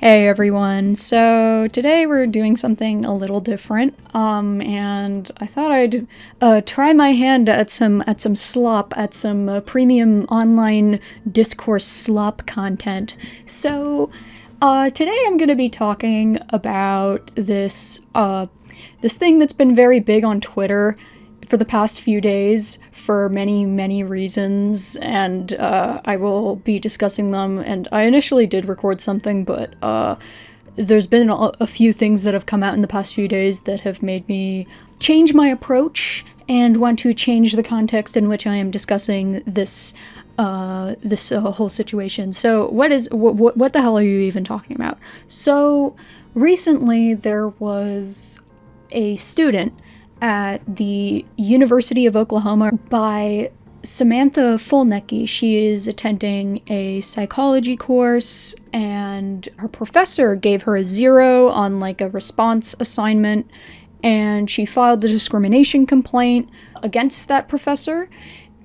Hey everyone, so today we're doing something a little different, and I thought I'd try my hand at some slop, at some premium online discourse slop content. So, today I'm gonna be talking about this thing that's been very big on Twitter for the past few days for many reasons, and I will be discussing them. And I initially did record something, but there's been a few things that have come out in the past few days that have made me change my approach and want to change the context in which I am discussing this whole situation. So what the hell are you even talking about? So recently there was a student at the University of Oklahoma by Samantha Fulnecki. She is attending a psychology course, and her professor gave her a 0 on like a response assignment, and she filed a discrimination complaint against that professor,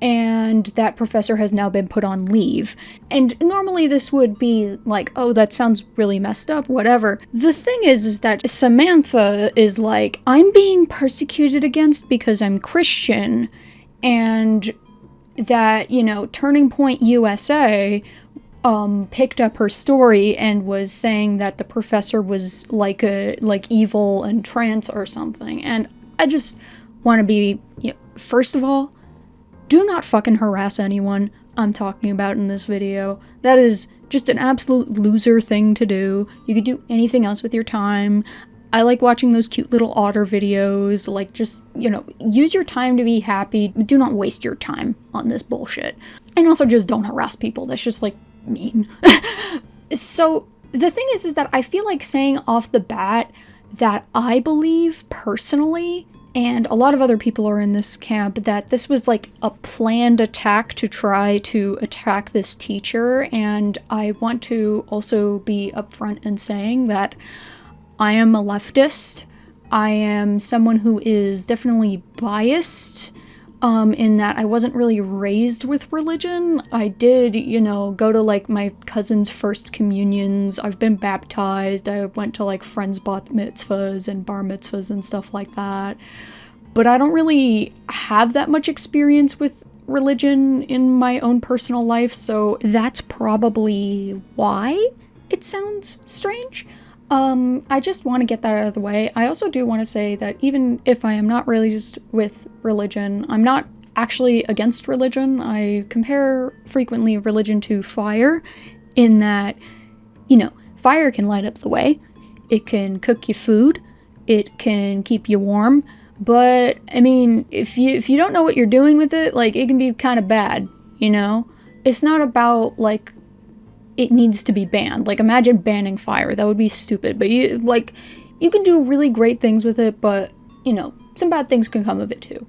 and that professor has now been put on leave. And normally this would be like, oh, that sounds really messed up, whatever. The thing is that Samantha is like, I'm being persecuted against because I'm Christian, and that, Turning Point USA picked up her story and was saying that the professor was like evil and trans or something. And I just want to be, first of all, do not fucking harass anyone I'm talking about in this video. That is just an absolute loser thing to do. You could do anything else with your time. I like watching those cute little otter videos. Like, just, use your time to be happy. Do not waste your time on this bullshit. And also just don't harass people. That's just, like, mean. So, the thing is that I feel like saying off the bat that I believe personally, and a lot of other people are in this camp, that this was like a planned attack to try to attack this teacher. And I want to also be upfront in saying that I am a leftist. I am someone who is definitely biased, in that I wasn't really raised with religion. I did, go to like my cousin's first communions. I've been baptized. I went to like friends' bat mitzvahs and bar mitzvahs and stuff like that. But I don't really have that much experience with religion in my own personal life, so that's probably why it sounds strange. I just want to get that out of the way. I also do want to say that even if I am not raised with religion, I'm not actually against religion. I compare frequently religion to fire, in that, fire can light up the way, it can cook you food, it can keep you warm, but, I mean, if you don't know what you're doing with it, like, it can be kind of bad, It's not about, like, it needs to be banned. Like, imagine banning fire. That would be stupid. But you can do really great things with it, but, some bad things can come of it too.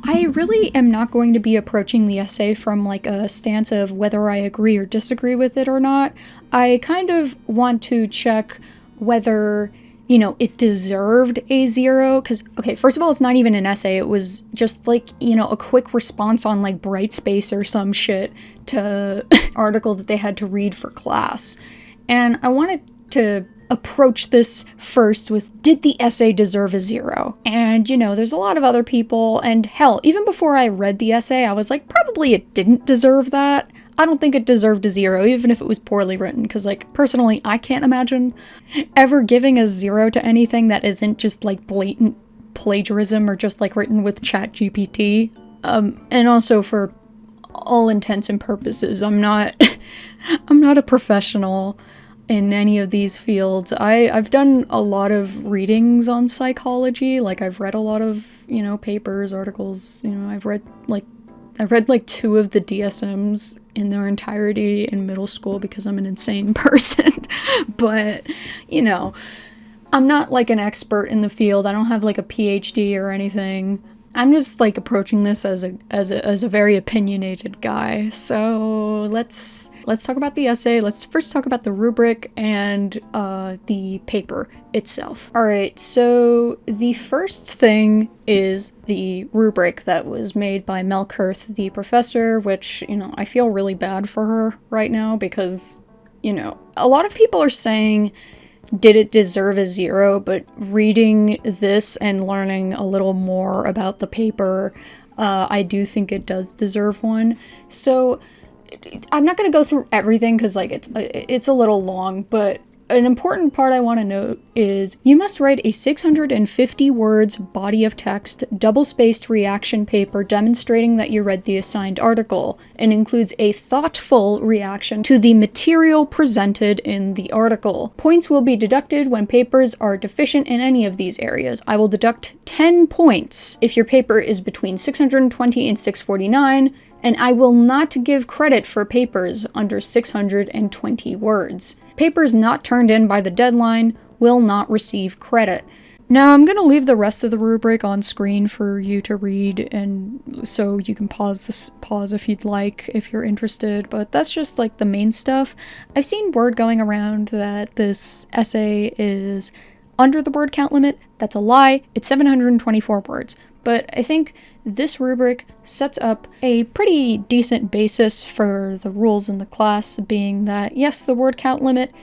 I really am not going to be approaching the essay from, like, a stance of whether I agree or disagree with it or not. I kind of want to check whether, it deserved a 0, because, okay, first of all, it's not even an essay. It was just, like, a quick response on, like, Brightspace or some shit to article that they had to read for class. And I wanted to approach this first with, did the essay deserve a 0? And, there's a lot of other people, and hell, even before I read the essay, I was like, probably it didn't deserve that. I don't think it deserved a 0, even if it was poorly written, because, like, personally, I can't imagine ever giving a 0 to anything that isn't just, like, blatant plagiarism or just, like, written with ChatGPT. And also, for all intents and purposes, I'm not a professional in any of these fields. I've done a lot of readings on psychology. Like, I've read a lot of, papers, articles. I read like 2 of the DSMs in their entirety in middle school because I'm an insane person. But, I'm not like an expert in the field. I don't have like a PhD or anything. I'm just like approaching this as a very opinionated guy. So let's talk about the essay. Let's first talk about the rubric and the paper itself. All right, so the first thing is the rubric that was made by Melkurth, the professor, which, I feel really bad for her right now because a lot of people are saying, did it deserve a 0? But reading this and learning a little more about the paper, I do think it does deserve one. So I'm not going to go through everything because it's a little long, but an important part I want to note is you must write a 650 words body of text, double-spaced reaction paper demonstrating that you read the assigned article, and includes a thoughtful reaction to the material presented in the article. Points will be deducted when papers are deficient in any of these areas. I will deduct 10 points if your paper is between 620 and 649, and I will not give credit for papers under 620 words. Papers not turned in by the deadline will not receive credit. Now I'm going to leave the rest of the rubric on screen for you to read, and so you can pause if you'd like, if you're interested, but that's just like the main stuff. I've seen word going around that this essay is under the word count limit. That's a lie. It's 724 words. But I think this rubric sets up a pretty decent basis for the rules in the class, being that, yes, the word count limit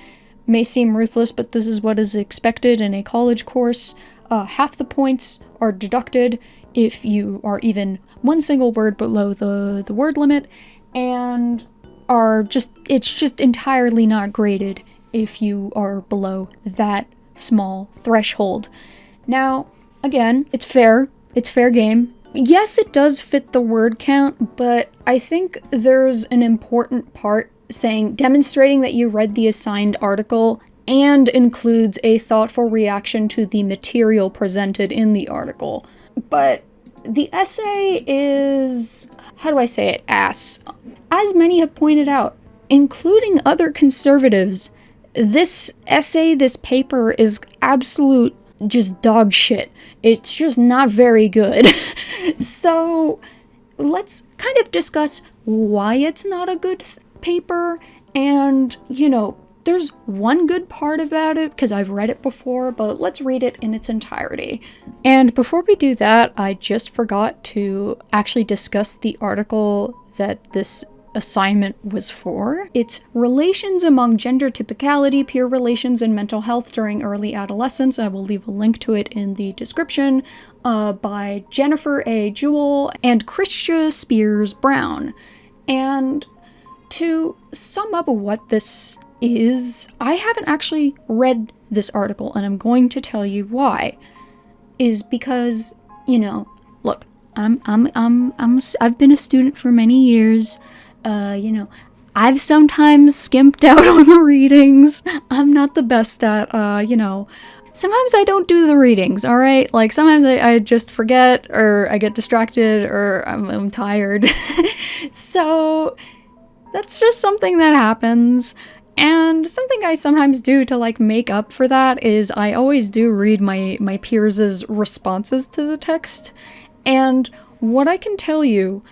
may seem ruthless, but this is what is expected in a college course. Half the points are deducted if you are even one single word below the word limit, and it's just entirely not graded if you are below that small threshold. Now, again, it's fair. It's fair game. Yes, it does fit the word count, but I think there's an important part saying demonstrating that you read the assigned article and includes a thoughtful reaction to the material presented in the article. But the essay is, how do I say it, ass. As many have pointed out, including other conservatives, this essay, this paper is absolute just dog shit. It's just not very good. So let's kind of discuss why it's not a good paper. And, there's one good part about it because I've read it before, but let's read it in its entirety. And before we do that, I just forgot to actually discuss the article that this assignment was for. It's Relations Among Gender Typicality, Peer Relations, and Mental Health During Early Adolescence. I will leave a link to it in the description, by Jennifer A. Jewell and Christia Spears Brown. And to sum up what this is, I haven't actually read this article, and I'm going to tell you why. Is because, look, I've been a student for many years. I've sometimes skimped out on the readings. I'm not the best at, sometimes I don't do the readings, alright? Like, sometimes I just forget, or I get distracted, or I'm tired. So, that's just something that happens. And something I sometimes do to, make up for that is I always do read my peers' responses to the text. And what I can tell you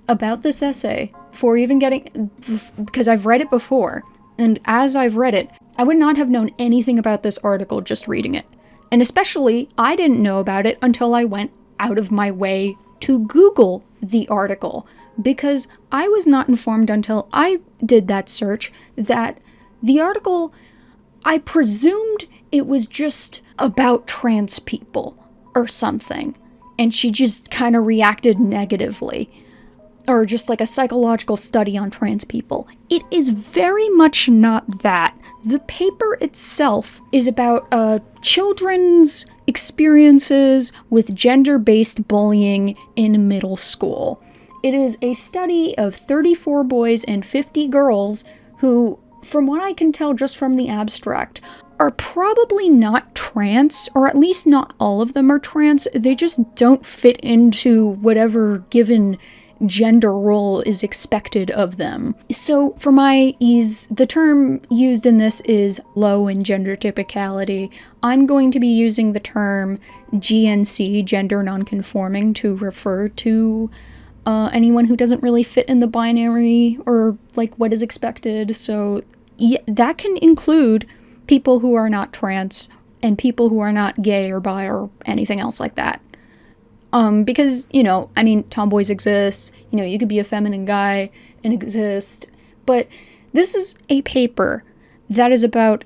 about this essay, because I've read it before, and as I've read it, I would not have known anything about this article just reading it. And especially, I didn't know about it until I went out of my way to Google the article, because I was not informed until I did that search that the article, I presumed it was just about trans people or something, and she just kind of reacted negatively. Or just like a psychological study on trans people. It is very much not that. The paper itself is about children's experiences with gender-based bullying in middle school. It is a study of 34 boys and 50 girls who, from what I can tell just from the abstract, are probably not trans, or at least not all of them are trans. They just don't fit into whatever given gender role is expected of them. So for my ease, the term used in this is low in gender typicality. I'm going to be using the term GNC, gender nonconforming, to refer to anyone who doesn't really fit in the binary or what is expected. So yeah, that can include people who are not trans and people who are not gay or bi or anything else like that. Because, tomboys exist, you could be a feminine guy and exist, but This is a paper that is about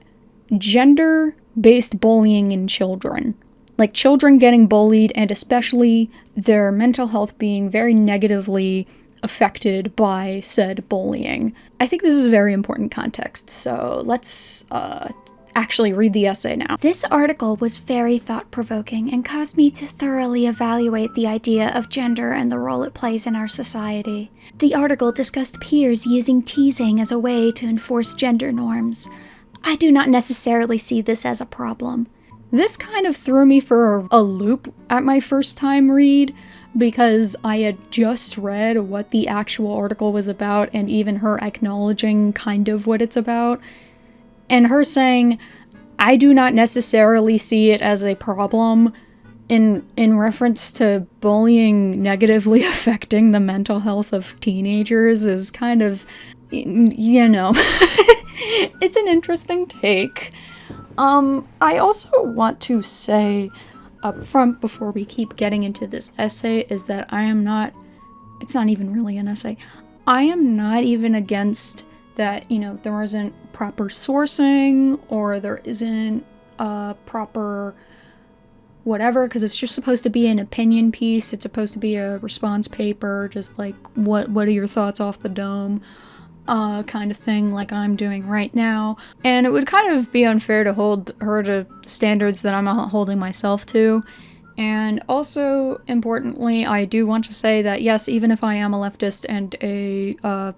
gender-based bullying in children. Like children getting bullied, and especially their mental health being very negatively affected by said bullying. I think this is a very important context, so let's actually read the essay now. This article was very thought-provoking and caused me to thoroughly evaluate the idea of gender and the role it plays in our society. The article discussed peers using teasing as a way to enforce gender norms. I do not necessarily see this as a problem. This kind of threw me for a loop at my first time read, because I had just read what the actual article was about, and even her acknowledging kind of what it's about, and her saying, I do not necessarily see it as a problem in reference to bullying negatively affecting the mental health of teenagers is kind of, it's an interesting take. I also want to say up front before we keep getting into this essay is that it's not even really an essay. I am not even against that, there isn't proper sourcing or there isn't proper whatever, because it's just supposed to be an opinion piece. It's supposed to be a response paper, just like what are your thoughts off the dome kind of thing, like I'm doing right now. And it would kind of be unfair to hold her to standards that I'm not holding myself to. And also, importantly, I do want to say that yes, even if I am a leftist and a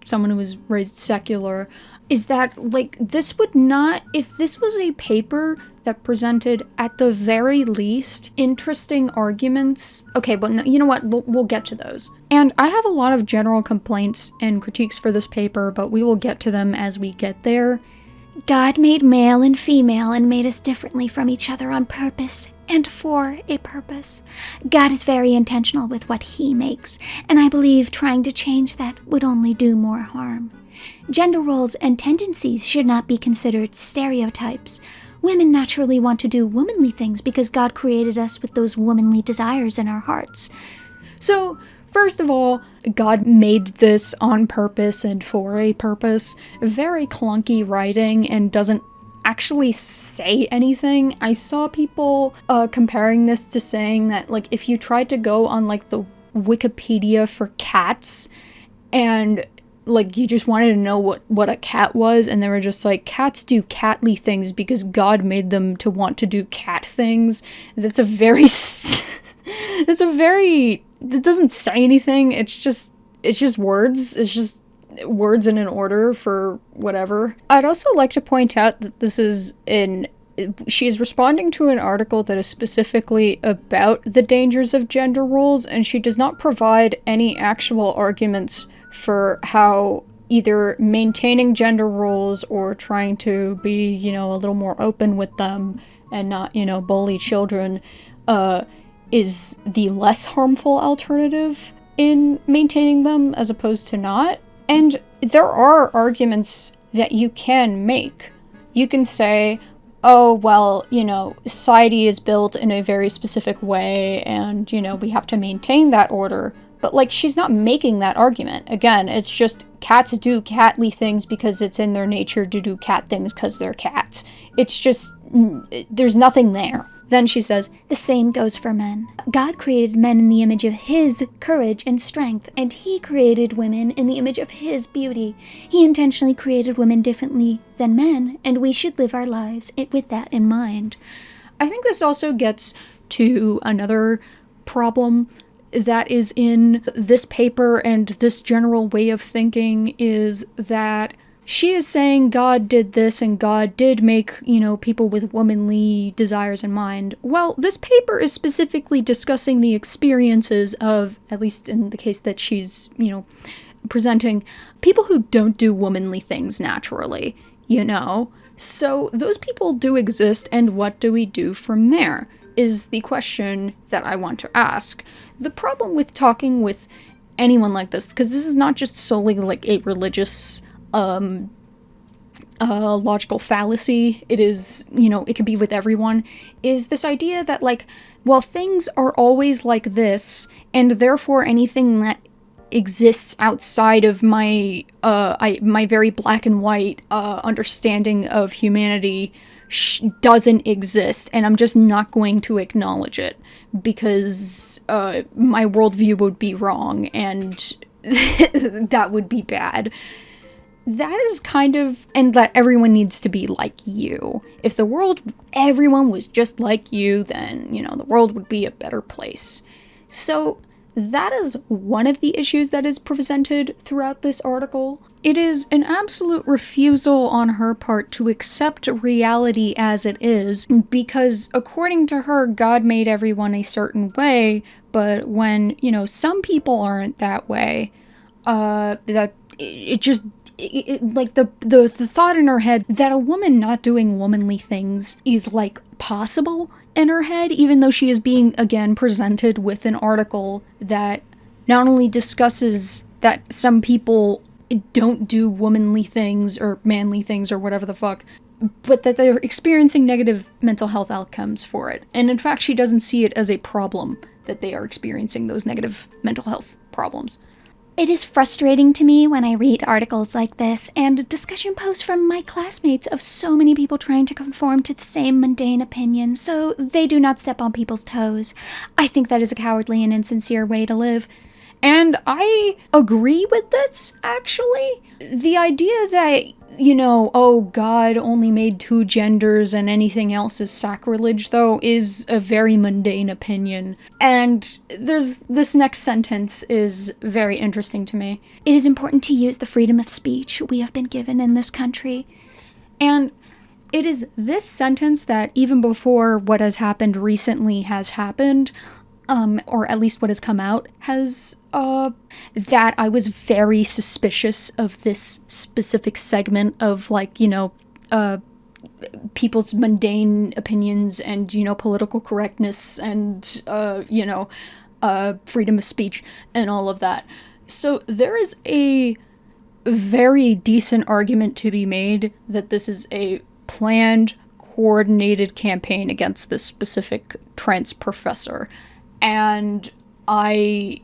someone who was raised secular, is that, like, this would not, if this was a paper that presented, at the very least, interesting arguments. Okay, but no, you know what, we'll get to those. And I have a lot of general complaints and critiques for this paper, but we will get to them as we get there. God made male and female and made us differently from each other on purpose and for a purpose. God is very intentional with what he makes, and I believe trying to change that would only do more harm. Gender roles and tendencies should not be considered stereotypes. Women naturally want to do womanly things because God created us with those womanly desires in our hearts. So, first of all, God made this on purpose and for a purpose. Very clunky writing and doesn't actually say anything. I saw people comparing this to saying that, like, if you tried to go on, like, the Wikipedia for cats and, like, you just wanted to know what a cat was, and they were just like, cats do catly things because God made them to want to do cat things. That doesn't say anything. It's just words. It's just words in an order for whatever. I'd also like to point out that she is responding to an article that is specifically about the dangers of gender roles, and she does not provide any actual arguments for how either maintaining gender roles or trying to be, a little more open with them and not, bully children, is the less harmful alternative in maintaining them as opposed to not. And there are arguments that you can make. You can say, oh, well, society is built in a very specific way and, we have to maintain that order. But, like, she's not making that argument. Again, it's just cats do catly things because it's in their nature to do cat things because they're cats. It's just, there's nothing there. Then she says, the same goes for men. God created men in the image of his courage and strength, and he created women in the image of his beauty. He intentionally created women differently than men, and we should live our lives with that in mind. I think this also gets to another problem that is in this paper and this general way of thinking, is that she is saying God did this and God did make, people with womanly desires in mind. Well, this paper is specifically discussing the experiences of, at least in the case that she's, presenting, people who don't do womanly things naturally, So those people do exist, and what do we do from there is the question that I want to ask. The problem with talking with anyone like this, because this is not just solely like a religious logical fallacy, it is, it could be with everyone, is this idea that, like, well, things are always like this, and therefore anything that exists outside of my my very black and white understanding of humanity doesn't exist, and I'm just not going to acknowledge it because my worldview would be wrong, and that would be bad. That is kind of, and that everyone needs to be like you. If everyone was just like you, then, the world would be a better place. So that is one of the issues that is presented throughout this article. It is an absolute refusal on her part to accept reality as it is, because according to her, God made everyone a certain way, but when, some people aren't that way, that it just... like the thought in her head that a woman not doing womanly things is like possible in her head, even though she is being again presented with an article that not only discusses that some people don't do womanly things or manly things or whatever the fuck, but that they're experiencing negative mental health outcomes for it. And in fact, she doesn't see it as a problem that they are experiencing those negative mental health problems. It is frustrating to me when I read articles like this and discussion posts from my classmates of so many people trying to conform to the same mundane opinions so they do not step on people's toes. I think that is a cowardly and insincere way to live. And I agree with this, actually. The idea that, God only made 2 genders and anything else is sacrilege, though, is a very mundane opinion. And this next sentence is very interesting to me. It is important to use the freedom of speech we have been given in this country. And it is this sentence that, even before what has happened recently has happened, or at least what has come out, has, that I was very suspicious of this specific segment of, people's mundane opinions and, political correctness and, freedom of speech and all of that. So there is a very decent argument to be made that this is a planned, coordinated campaign against this specific trans professor. And I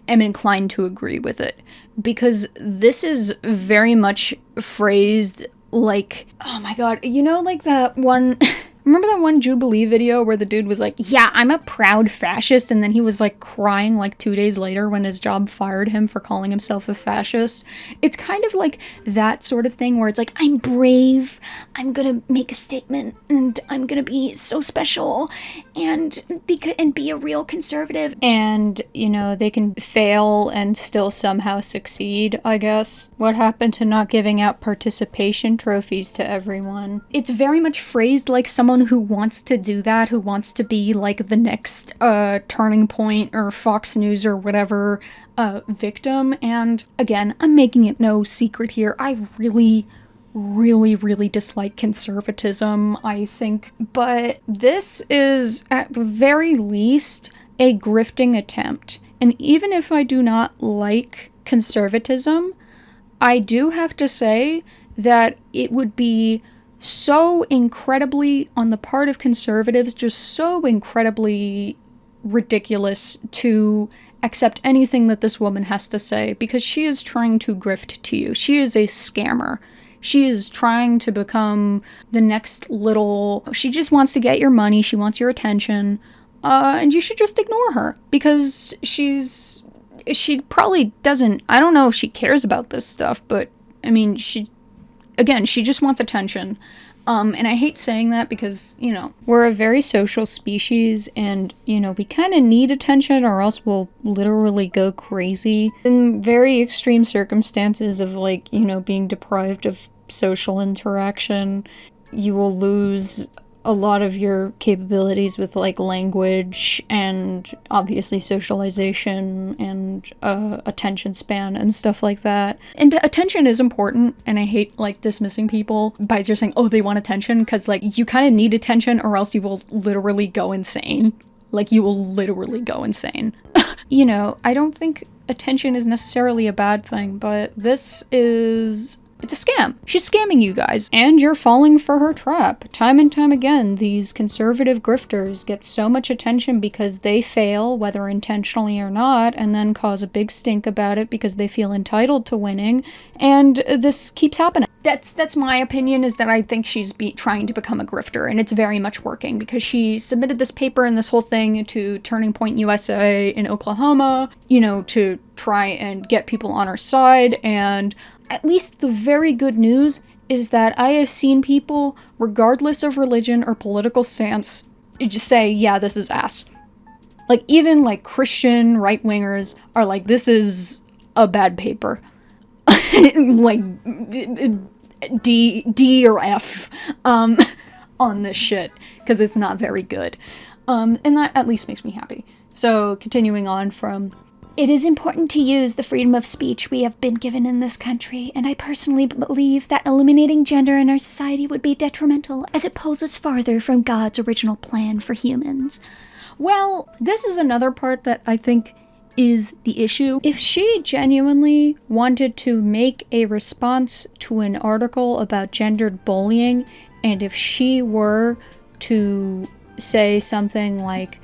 am inclined to agree with it, because this is very much phrased like, oh my god, like that one... Remember that one Jubilee video where the dude was like, yeah, I'm a proud fascist, and then he was like crying like 2 days later when his job fired him for calling himself a fascist? It's kind of like that sort of thing where it's like, I'm brave, I'm gonna make a statement, and I'm gonna be so special, and be a real conservative. And, they can fail and still somehow succeed, I guess. What happened to not giving out participation trophies to everyone? It's very much phrased like someone who wants to do that, who wants to be like the next Turning Point or Fox News or whatever victim. And again, I'm making it no secret here, I really dislike conservatism, I think. But this is at the very least a grifting attempt. And even if I do not like conservatism, I do have to say that it would be so incredibly, on the part of conservatives, just so incredibly ridiculous to accept anything that this woman has to say, because she is trying to grift to you. She is a scammer. She is trying to become the next little... She just wants to get your money, she wants your attention, and you should just ignore her, because she probably doesn't... I don't know if she cares about this stuff, but, I mean, she just wants attention. And I hate saying that because, we're a very social species, and, we kind of need attention or else we'll literally go crazy. In very extreme circumstances of, being deprived of social interaction, you will lose a lot of your capabilities with, language and obviously socialization and attention span and stuff like that. And attention is important, and I hate, dismissing people by just saying, oh, they want attention, because, you kind of need attention or else you will literally go insane. You will literally go insane. I don't think attention is necessarily a bad thing, but this is It's a scam. She's scamming you guys, and you're falling for her trap. Time and time again, these conservative grifters get so much attention because they fail, whether intentionally or not, and then cause a big stink about it because they feel entitled to winning, and this keeps happening. That's my opinion, is that I think she's trying to become a grifter, and it's very much working, because she submitted this paper and this whole thing to Turning Point USA in Oklahoma, to try and get people on her side, and at least the very good news is that I have seen people, regardless of religion or political stance, just say, yeah, this is ass. Like, even, like, Christian right-wingers are like, this is a bad paper. Like, D or F on this shit, because it's not very good. And that at least makes me happy. So, continuing on from... It is important to use the freedom of speech we have been given in this country, and I personally believe that eliminating gender in our society would be detrimental, as it pulls us farther from God's original plan for humans. Well, this is another part that I think is the issue. If she genuinely wanted to make a response to an article about gendered bullying, and if she were to say something like,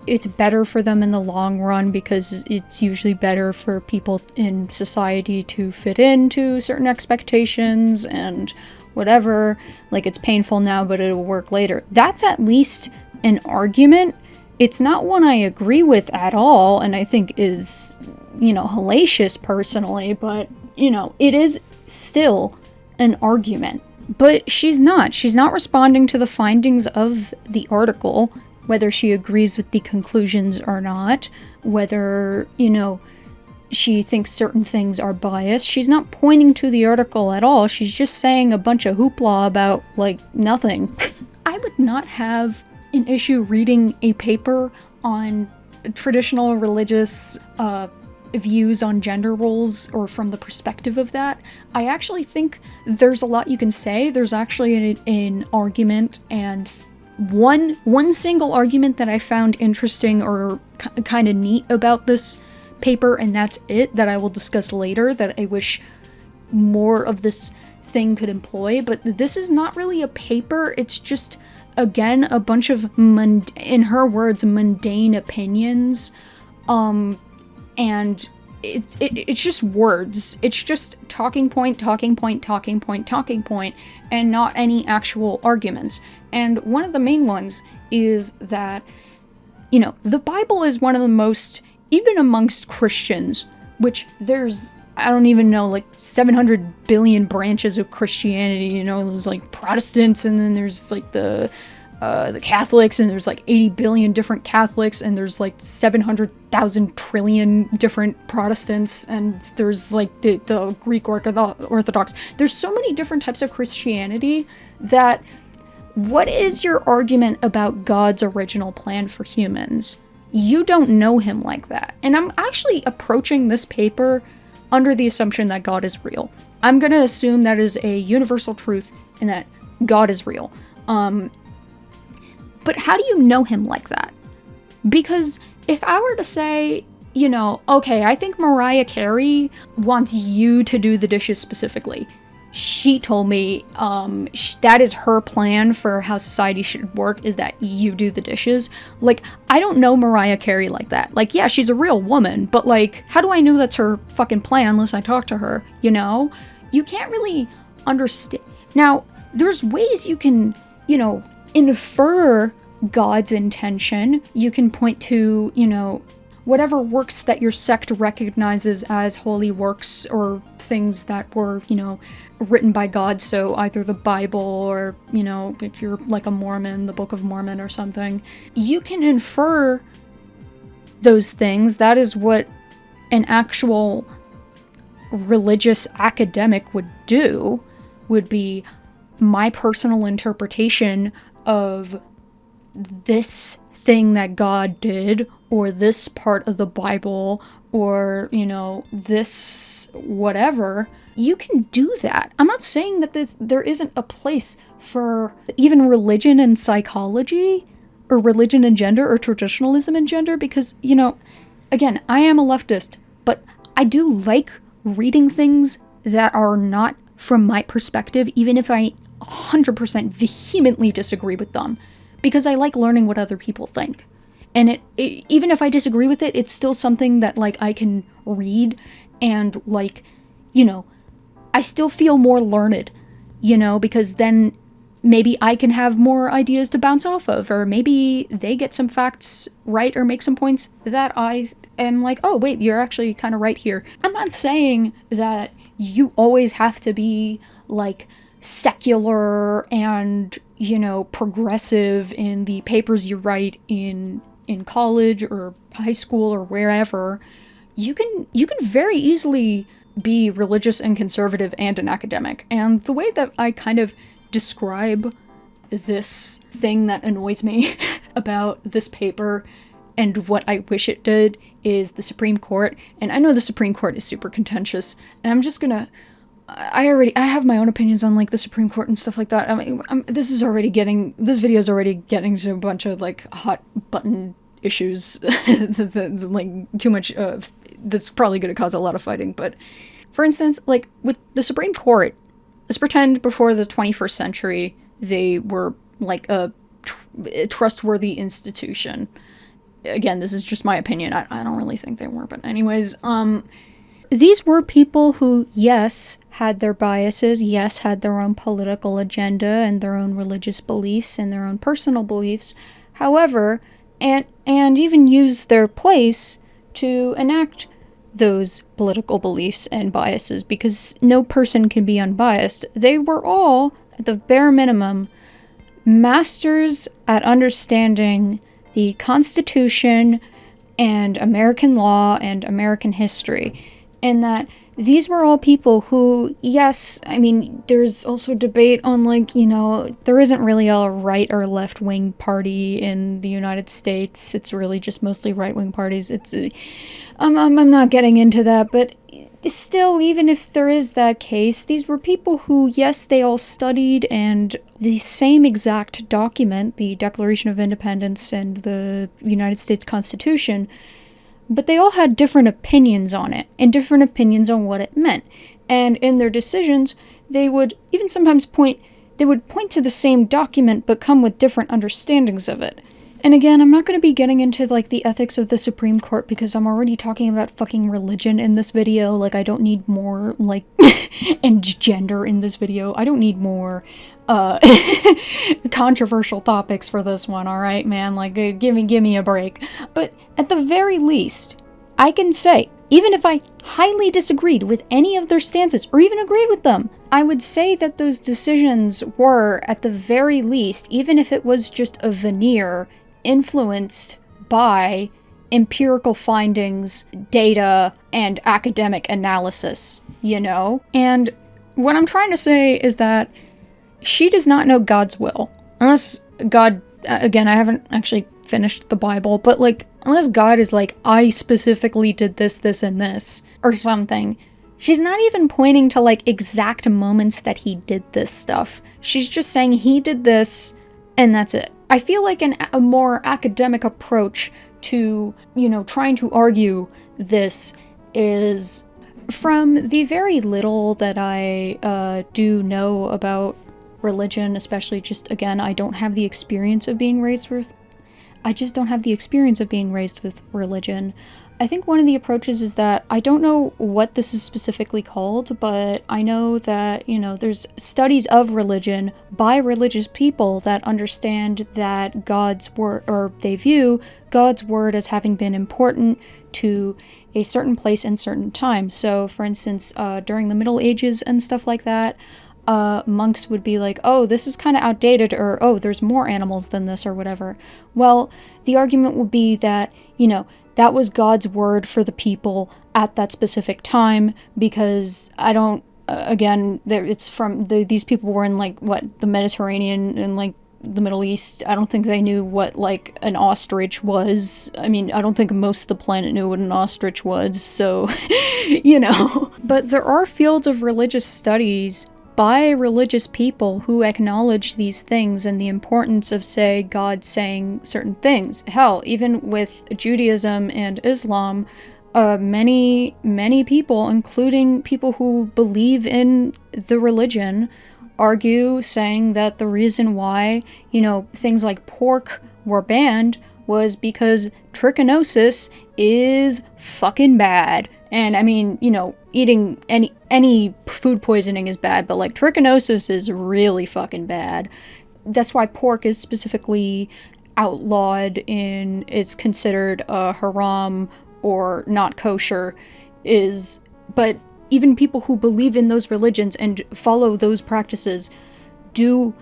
it's better for them in the long run because it's usually better for people in society to fit into certain expectations and whatever, like it's painful now but it'll work later. That's at least an argument. It's not one I agree with at all, and I think is, hellacious personally, but, it is still an argument. But she's not responding to the findings of the article, whether she agrees with the conclusions or not, whether, she thinks certain things are biased. She's not pointing to the article at all. She's just saying a bunch of hoopla about, like, nothing. I would not have an issue reading a paper on traditional religious views on gender roles, or from the perspective of that. I actually think there's a lot you can say. There's actually an argument, and one single argument that I found interesting or kind of neat about this paper, and that's it, that I will discuss later, that I wish more of this thing could employ. But this is not really a paper. It's just, again, a bunch of, in her words, mundane opinions, and it's just words. It's just talking point, and not any actual arguments. And one of the main ones is that, the Bible is one of the most, even amongst Christians, which there's, I don't even know, like 700 billion branches of Christianity, there's like Protestants, and then there's like the Catholics, and there's like 80 billion different Catholics, and there's like 700,000 trillion different Protestants, and there's like the Greek Orthodox. There's so many different types of Christianity that, what is your argument about God's original plan for humans? You don't know him like that. And I'm actually approaching this paper under the assumption that God is real. I'm gonna assume that is a universal truth and that God is real. But how do you know him like that? Because if I were to say, okay, I think Mariah Carey wants you to do the dishes specifically. She told me that is her plan for how society should work, is that you do the dishes. Like, I don't know Mariah Carey like that. Like, yeah, she's a real woman, but like, how do I know that's her fucking plan unless I talk to her, You can't really understand. Now, there's ways you can, infer God's intention. You can point to, whatever works that your sect recognizes as holy works, or things that were, written by God. So either the Bible, or, if you're like a Mormon, the Book of Mormon or something. You can infer those things. That is what an actual religious academic would do, would be my personal interpretation of this thing that God did, or this part of the Bible, or, this whatever. You can do that. I'm not saying that there isn't a place for even religion and psychology, or religion and gender, or traditionalism and gender, because, again, I am a leftist, but I do like reading things that are not from my perspective, even if I 100% vehemently disagree with them, because I like learning what other people think. And even if I disagree with it, it's still something that, like, I can read and, like, you know, I still feel more learned, you know, because then maybe I can have more ideas to bounce off of, or maybe they get some facts right or make some points that I am like, oh, wait, you're actually kind of right here. I'm not saying that you always have to be, like, secular and, you know, progressive in the papers you write in college or high school or wherever. You can very easily be religious and conservative and an academic. And the way that I kind of describe this thing that annoys me about this paper and what I wish it did is the Supreme Court. And I know the Supreme Court is super contentious, and I'm just gonna I have my own opinions on, like, the Supreme Court and stuff like that. I mean, this video is already getting to a bunch of, like, hot button issues, the like, too much, that's probably going to cause a lot of fighting. But, for instance, like, with the Supreme Court, let's pretend before the 21st century, they were, like, a trustworthy institution. Again, this is just my opinion. I don't really think they were, but anyways, these were people who, yes, had their biases, yes, had their own political agenda and their own religious beliefs and their own personal beliefs. However, and even used their place to enact those political beliefs and biases, because no person can be unbiased. They were all, at the bare minimum, masters at understanding the Constitution and American law and American history. And that these were all people who, yes, I mean, there's also debate on, like, you know, there isn't really a right or left wing party in the United States. It's really just mostly right wing parties. I'm not getting into that, but still, even if there is that case, these were people who, yes, they all studied and the same exact document, the Declaration of Independence and the United States Constitution, but they all had different opinions on it, and different opinions on what it meant. And in their decisions, they would even sometimes point to the same document, but come with different understandings of it. And again, I'm not going to be getting into, like, the ethics of the Supreme Court, because I'm already talking about fucking religion in this video. Like, I don't need more, like, and gender in this video. I don't need more, controversial topics for this one, alright, man? Like, give me a break. But at the very least, I can say, even if I highly disagreed with any of their stances, or even agreed with them, I would say that those decisions were, at the very least, even if it was just a veneer, influenced by empirical findings, data, and academic analysis, you know? And what I'm trying to say is that she does not know God's will. Unless God, again, I haven't actually finished the Bible, but, like, unless God is like, I specifically did this, this, and this, or something, she's not even pointing to, like, exact moments that he did this stuff. She's just saying he did this, and that's it. I feel like a more academic approach to, you know, trying to argue this is, from the very little that I do know about religion, especially just, again, I don't have the experience of being raised with religion. I think one of the approaches is that I don't know what this is specifically called, but I know that, you know, there's studies of religion by religious people that understand that God's word, or they view God's word as having been important to a certain place and certain time. So, for instance, during the Middle Ages and stuff like that, monks would be like, oh, this is kind of outdated, or, oh, there's more animals than this, or whatever. Well, the argument would be that, you know, that was God's word for the people at that specific time, because I don't, again, it's from, these people were in, like, what, the Mediterranean and, like, the Middle East. I don't think they knew what, like, an ostrich was. I mean, I don't think most of the planet knew what an ostrich was, so, you know. But there are fields of religious studies by religious people who acknowledge these things and the importance of, say, God saying certain things. Hell, even with Judaism and Islam, many people, including people who believe in the religion, argue saying that the reason why, things like pork were banned was because trichinosis is fucking bad. And I mean, eating any food poisoning is bad, but like trichinosis is really fucking bad. That's why pork is specifically outlawed it's considered haram or not kosher but even people who believe in those religions and follow those practices do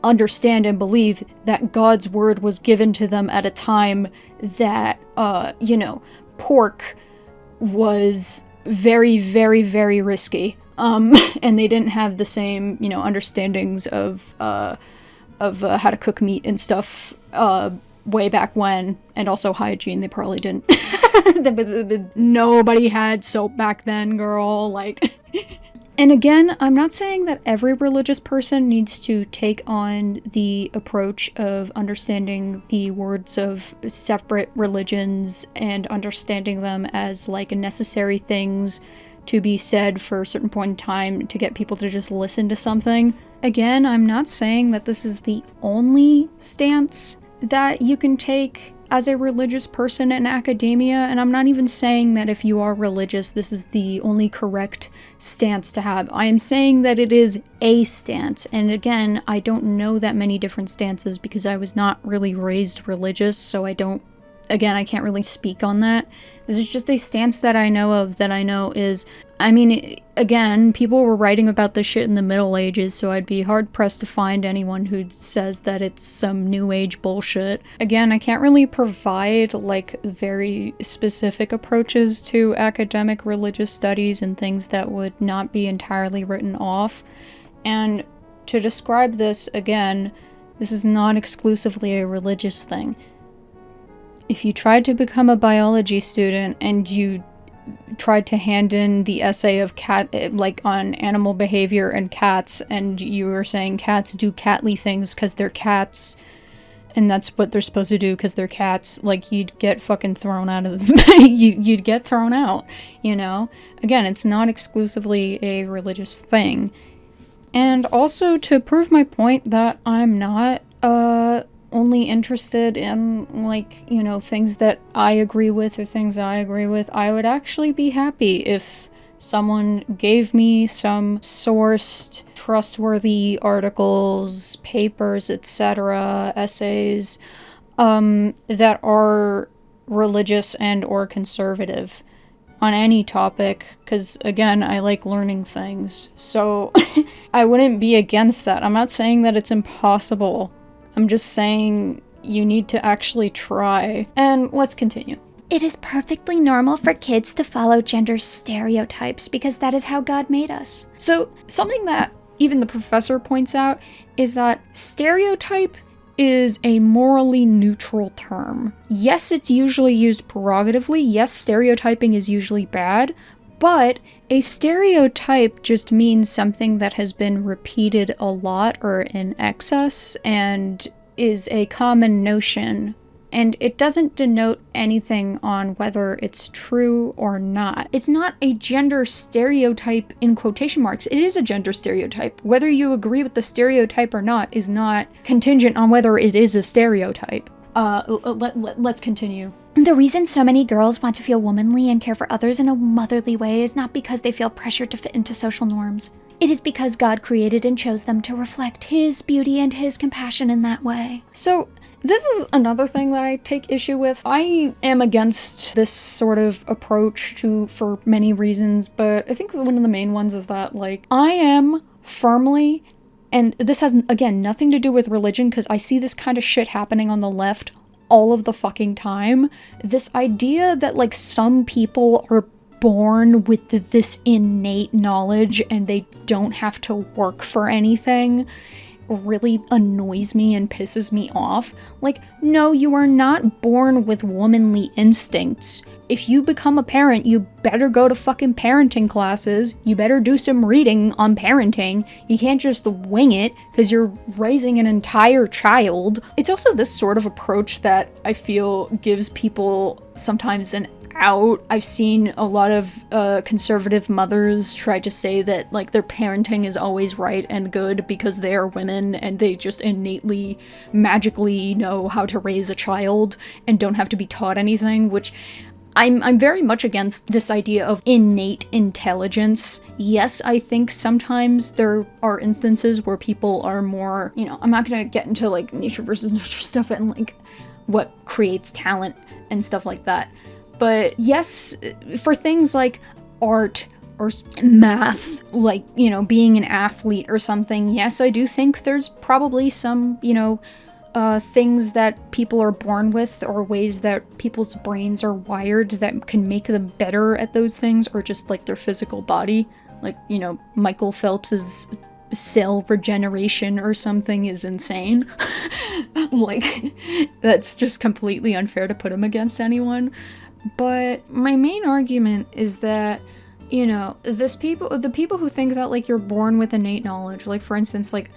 understand and believe that God's word was given to them at a time that, pork was very, very, very risky. And they didn't have the same, understandings of how to cook meat and stuff, way back when, and also hygiene. They probably didn't. Nobody had soap back then, girl. Like, and again, I'm not saying that every religious person needs to take on the approach of understanding the words of separate religions and understanding them as like necessary things to be said for a certain point in time to get people to just listen to something. Again, I'm not saying that this is the only stance that you can take as a religious person in academia, and I'm not even saying that if you are religious, this is the only correct stance to have. I am saying that it is a stance, and again, I don't know that many different stances because I was not really raised religious, so I can't really speak on that. This is just a stance that I know of that I know is, again, people were writing about this shit in the Middle Ages, so I'd be hard-pressed to find anyone who says that it's some New Age bullshit. Again, I can't really provide, like, very specific approaches to academic religious studies and things that would not be entirely written off. And to describe this, again, this is not exclusively a religious thing. If you tried to become a biology student and you tried to hand in the essay of on animal behavior and cats, and you were saying cats do catly things because they're cats, and that's what they're supposed to do because they're cats, like, you'd get fucking thrown out of you'd get thrown out, Again, it's not exclusively a religious thing. And also, to prove my point that I'm not, only interested in, things that I agree with or things I agree with, I would actually be happy if someone gave me some sourced, trustworthy articles, papers, etc., essays, that are religious and or conservative on any topic, because again, I like learning things, so I wouldn't be against that. I'm not saying that it's impossible. I'm just saying you need to actually try. And let's continue. It is perfectly normal for kids to follow gender stereotypes because that is how God made us. So, something that even the professor points out is that stereotype is a morally neutral term. Yes, it's usually used prerogatively. Yes, stereotyping is usually bad, but a stereotype just means something that has been repeated a lot or in excess and is a common notion, and it doesn't denote anything on whether it's true or not. It's not a gender stereotype in quotation marks. It is a gender stereotype. Whether you agree with the stereotype or not is not contingent on whether it is a stereotype. Let's continue. The reason so many girls want to feel womanly and care for others in a motherly way is not because they feel pressured to fit into social norms. It is because God created and chose them to reflect His beauty and His compassion in that way. So, this is another thing that I take issue with. I am against this sort of approach for many reasons, but I think one of the main ones is that, I am firmly, and this has, again, nothing to do with religion, because I see this kind of shit happening on the left all of the fucking time. This idea that, some people are born with this innate knowledge and they don't have to work for anything really annoys me and pisses me off. No, you are not born with womanly instincts. If you become a parent, you better go to fucking parenting classes. You better do some reading on parenting. You can't just wing it because you're raising an entire child. It's also this sort of approach that I feel gives people sometimes an out. I've seen a lot of conservative mothers try to say that, like, their parenting is always right and good because they are women and they just innately, magically know how to raise a child and don't have to be taught anything, which I'm very much against this idea of innate intelligence. Yes, I think sometimes there are instances where people are more, you know, I'm not gonna get into, like, nature versus nurture stuff and, like, what creates talent and stuff like that. But yes, for things like art or math, like, you know, being an athlete or something, yes, I do think there's probably some, you know, things that people are born with or ways that people's brains are wired that can make them better at those things, or just like their physical body. Like, you know, Michael Phelps's cell regeneration or something is insane. Like, that's just completely unfair to put him against anyone. But my main argument is that, you know, the people who think that, like, you're born with innate knowledge, like, for instance, like,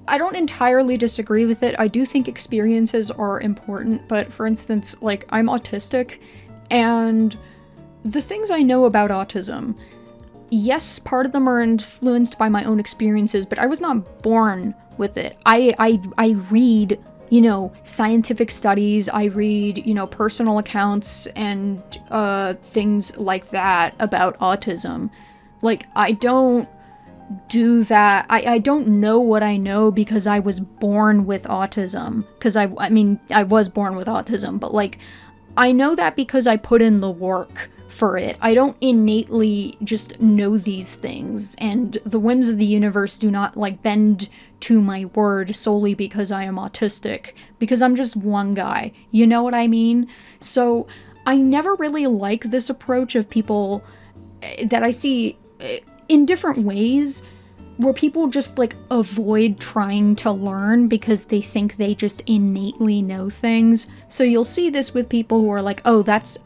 I don't entirely disagree with it. I do think experiences are important, but for instance, like, I'm autistic, and the things I know about autism, yes, part of them are influenced by my own experiences, but I was not born with it. I read, you know, scientific studies, I read, you know, personal accounts and things like that about autism. Like, I don't do that. I don't know what I know because I was born with autism. Because I mean, I was born with autism, but, like, I know that because I put in the work for it. I don't innately just know these things, and the whims of the universe do not, like, bend to my word solely because I am autistic, because I'm just one guy. You know what I mean? So I never really like this approach of people that I see in different ways, where people just, like, avoid trying to learn because they think they just innately know things. So you'll see this with people who are like, oh, that's,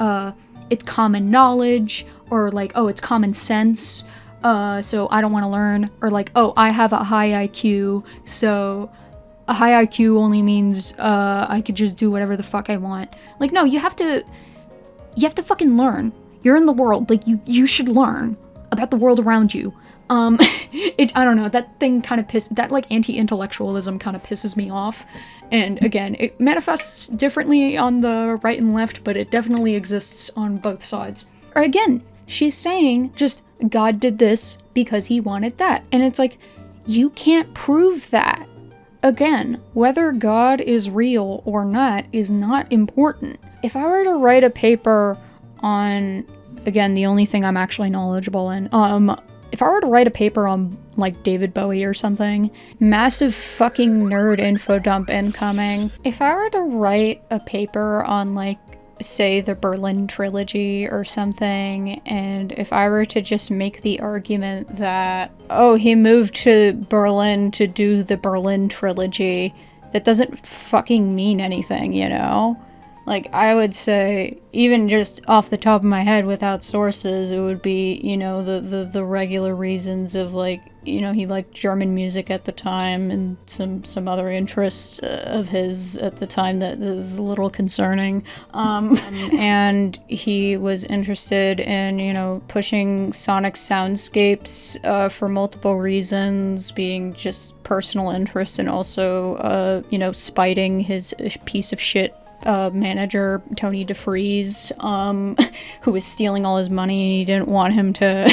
it's common knowledge, or like, oh, it's common sense, so I don't want to learn, or like, oh, I have a high IQ, so a high IQ only means, I could just do whatever the fuck I want. Like, no, you have to fucking learn. You're in the world, like, you should learn about the world around you. I don't know, that thing kind of that, like, anti-intellectualism kind of pisses me off. And again, it manifests differently on the right and left, but it definitely exists on both sides. Or again, she's saying just, God did this because he wanted that. And it's like, you can't prove that. Again, whether God is real or not is not important. If I were to write a paper on, again, the only thing I'm actually knowledgeable in, if I were to write a paper on, like, David Bowie or something, massive fucking nerd info dump incoming. If I were to write a paper on, like, say, the Berlin Trilogy or something, and if I were to just make the argument that, oh, he moved to Berlin to do the Berlin Trilogy, that doesn't fucking mean anything, you know? Like, I would say, even just off the top of my head without sources, it would be, you know, the regular reasons of, like, you know, he liked German music at the time and some other interests of his at the time that was a little concerning. And he was interested in, you know, pushing sonic soundscapes for multiple reasons, being just personal interest, and also, you know, spiting his piece of shit manager, Tony DeFries, who was stealing all his money, and he didn't want him to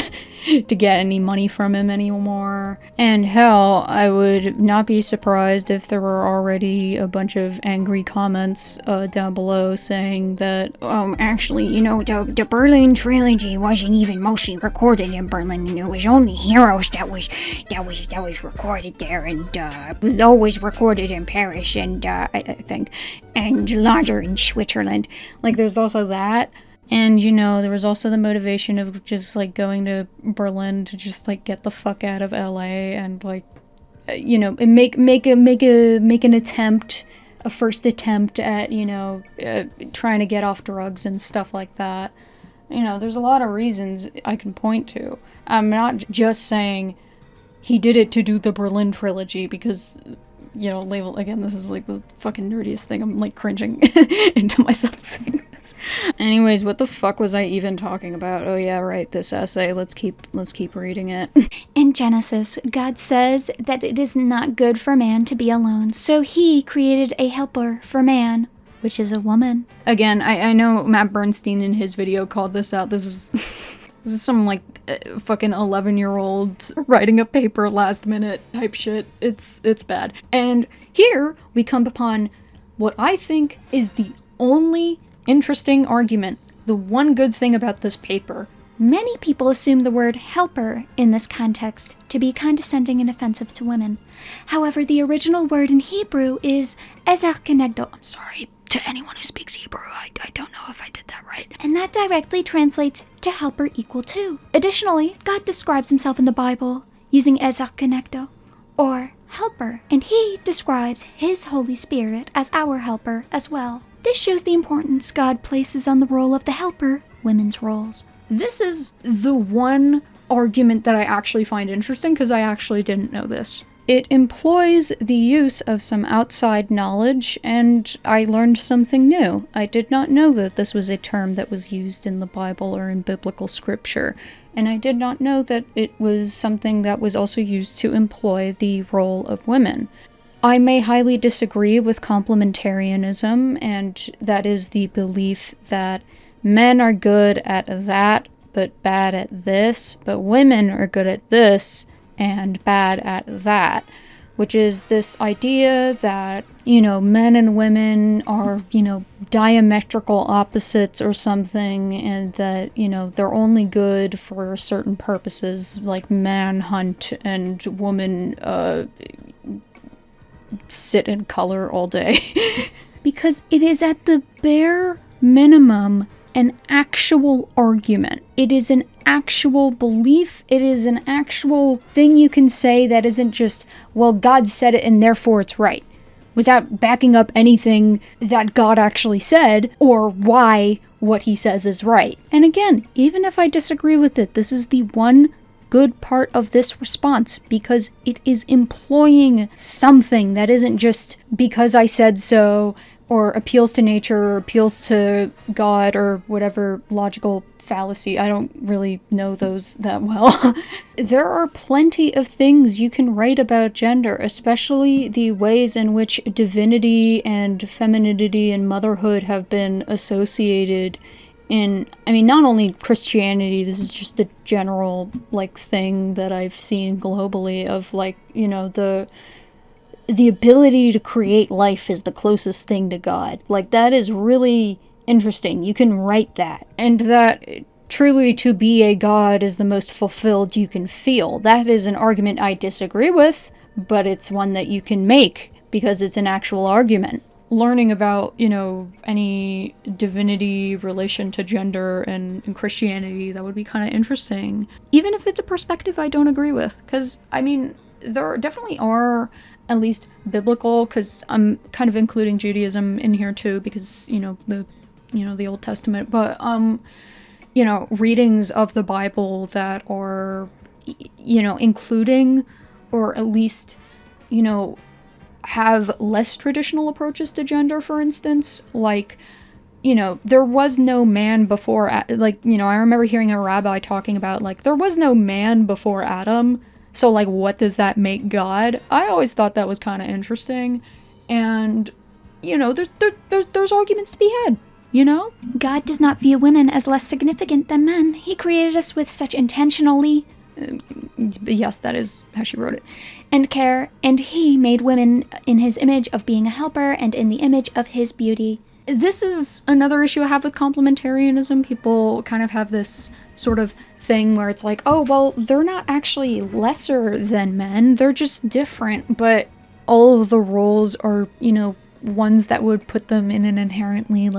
get any money from him anymore. And hell, I would not be surprised if there were already a bunch of angry comments down below saying that, actually, you know, the Berlin Trilogy wasn't even mostly recorded in Berlin, and it was only Heroes that was recorded there, and Below was recorded in Paris, and I think, and Lager in Switzerland. Like, there's also that. And, you know, there was also the motivation of just, like, going to Berlin to just, like, get the fuck out of LA and, like, you know, and make an attempt, a first attempt at, you know, trying to get off drugs and stuff like that. You know, there's a lot of reasons I can point to. I'm not just saying he did it to do the Berlin Trilogy because, you know, again, this is, like, the fucking nerdiest thing. I'm, like, cringing into myself saying this. Anyways, what the fuck was I even talking about? Oh yeah, right, this essay. Let's keep reading it. In Genesis, God says that it is not good for man to be alone, so he created a helper for man, which is a woman. Again, I know Matt Bernstein in his video called this out. This is this is some like fucking 11-year-old writing a paper last minute type shit. It's bad. And here we come upon what I think is the only interesting argument, the one good thing about this paper. Many people assume the word helper in this context to be condescending and offensive to women. However, the original word in Hebrew is ezer kenegdo. I'm sorry to anyone who speaks Hebrew. I don't know if I did that right. And that directly translates to helper equal to. Additionally, God describes himself in the Bible using ezer kenegdo, or helper, and he describes his Holy Spirit as our helper as well. This shows the importance God places on the role of the helper, women's roles. This is the one argument that I actually find interesting because I actually didn't know this. It employs the use of some outside knowledge, and I learned something new. I did not know that this was a term that was used in the Bible or in biblical scripture, and I did not know that it was something that was also used to employ the role of women. I may highly disagree with complementarianism, and that is the belief that men are good at that, but bad at this, but women are good at this and bad at that, which is this idea that, men and women are, diametrical opposites or something, and that, they're only good for certain purposes, like manhunt and woman, sit in color all day. Because it is at the bare minimum an actual argument. It is an actual belief. It is an actual thing you can say that isn't just, well, God said it and therefore it's right, without backing up anything that God actually said or why what he says is right. And again, even if I disagree with it, this is the one good part of this response, because it is employing something that isn't just because I said so, or appeals to nature, or appeals to God, or whatever logical fallacy. I don't really know those that well. There are plenty of things you can write about gender, especially the ways in which divinity and femininity and motherhood have been associated in, not only Christianity, this is just a general, thing that I've seen globally of, the ability to create life is the closest thing to God. That is really interesting. You can write that. And that truly to be a god is the most fulfilled you can feel. That is an argument I disagree with, but it's one that you can make because it's an actual argument. Learning about, any divinity relation to gender and Christianity, that would be kind of interesting. Even if it's a perspective I don't agree with. Because, there definitely are, at least biblical, because I'm kind of including Judaism in here too, because, the Old Testament. But, readings of the Bible that are, including, or at least, have less traditional approaches to gender, for instance, there was no man before, I remember hearing a rabbi talking about, there was no man before Adam, so, what does that make God? I always thought that was kind of interesting, and, there's arguments to be had, God does not view women as less significant than men. He created us with such intentionally yes, that is how she wrote it. And care, and he made women in his image of being a helper and in the image of his beauty. This is another issue I have with complementarianism. People kind of have this sort of thing where it's like, oh, well, they're not actually lesser than men, they're just different, but all of the roles are, ones that would put them in an inherently,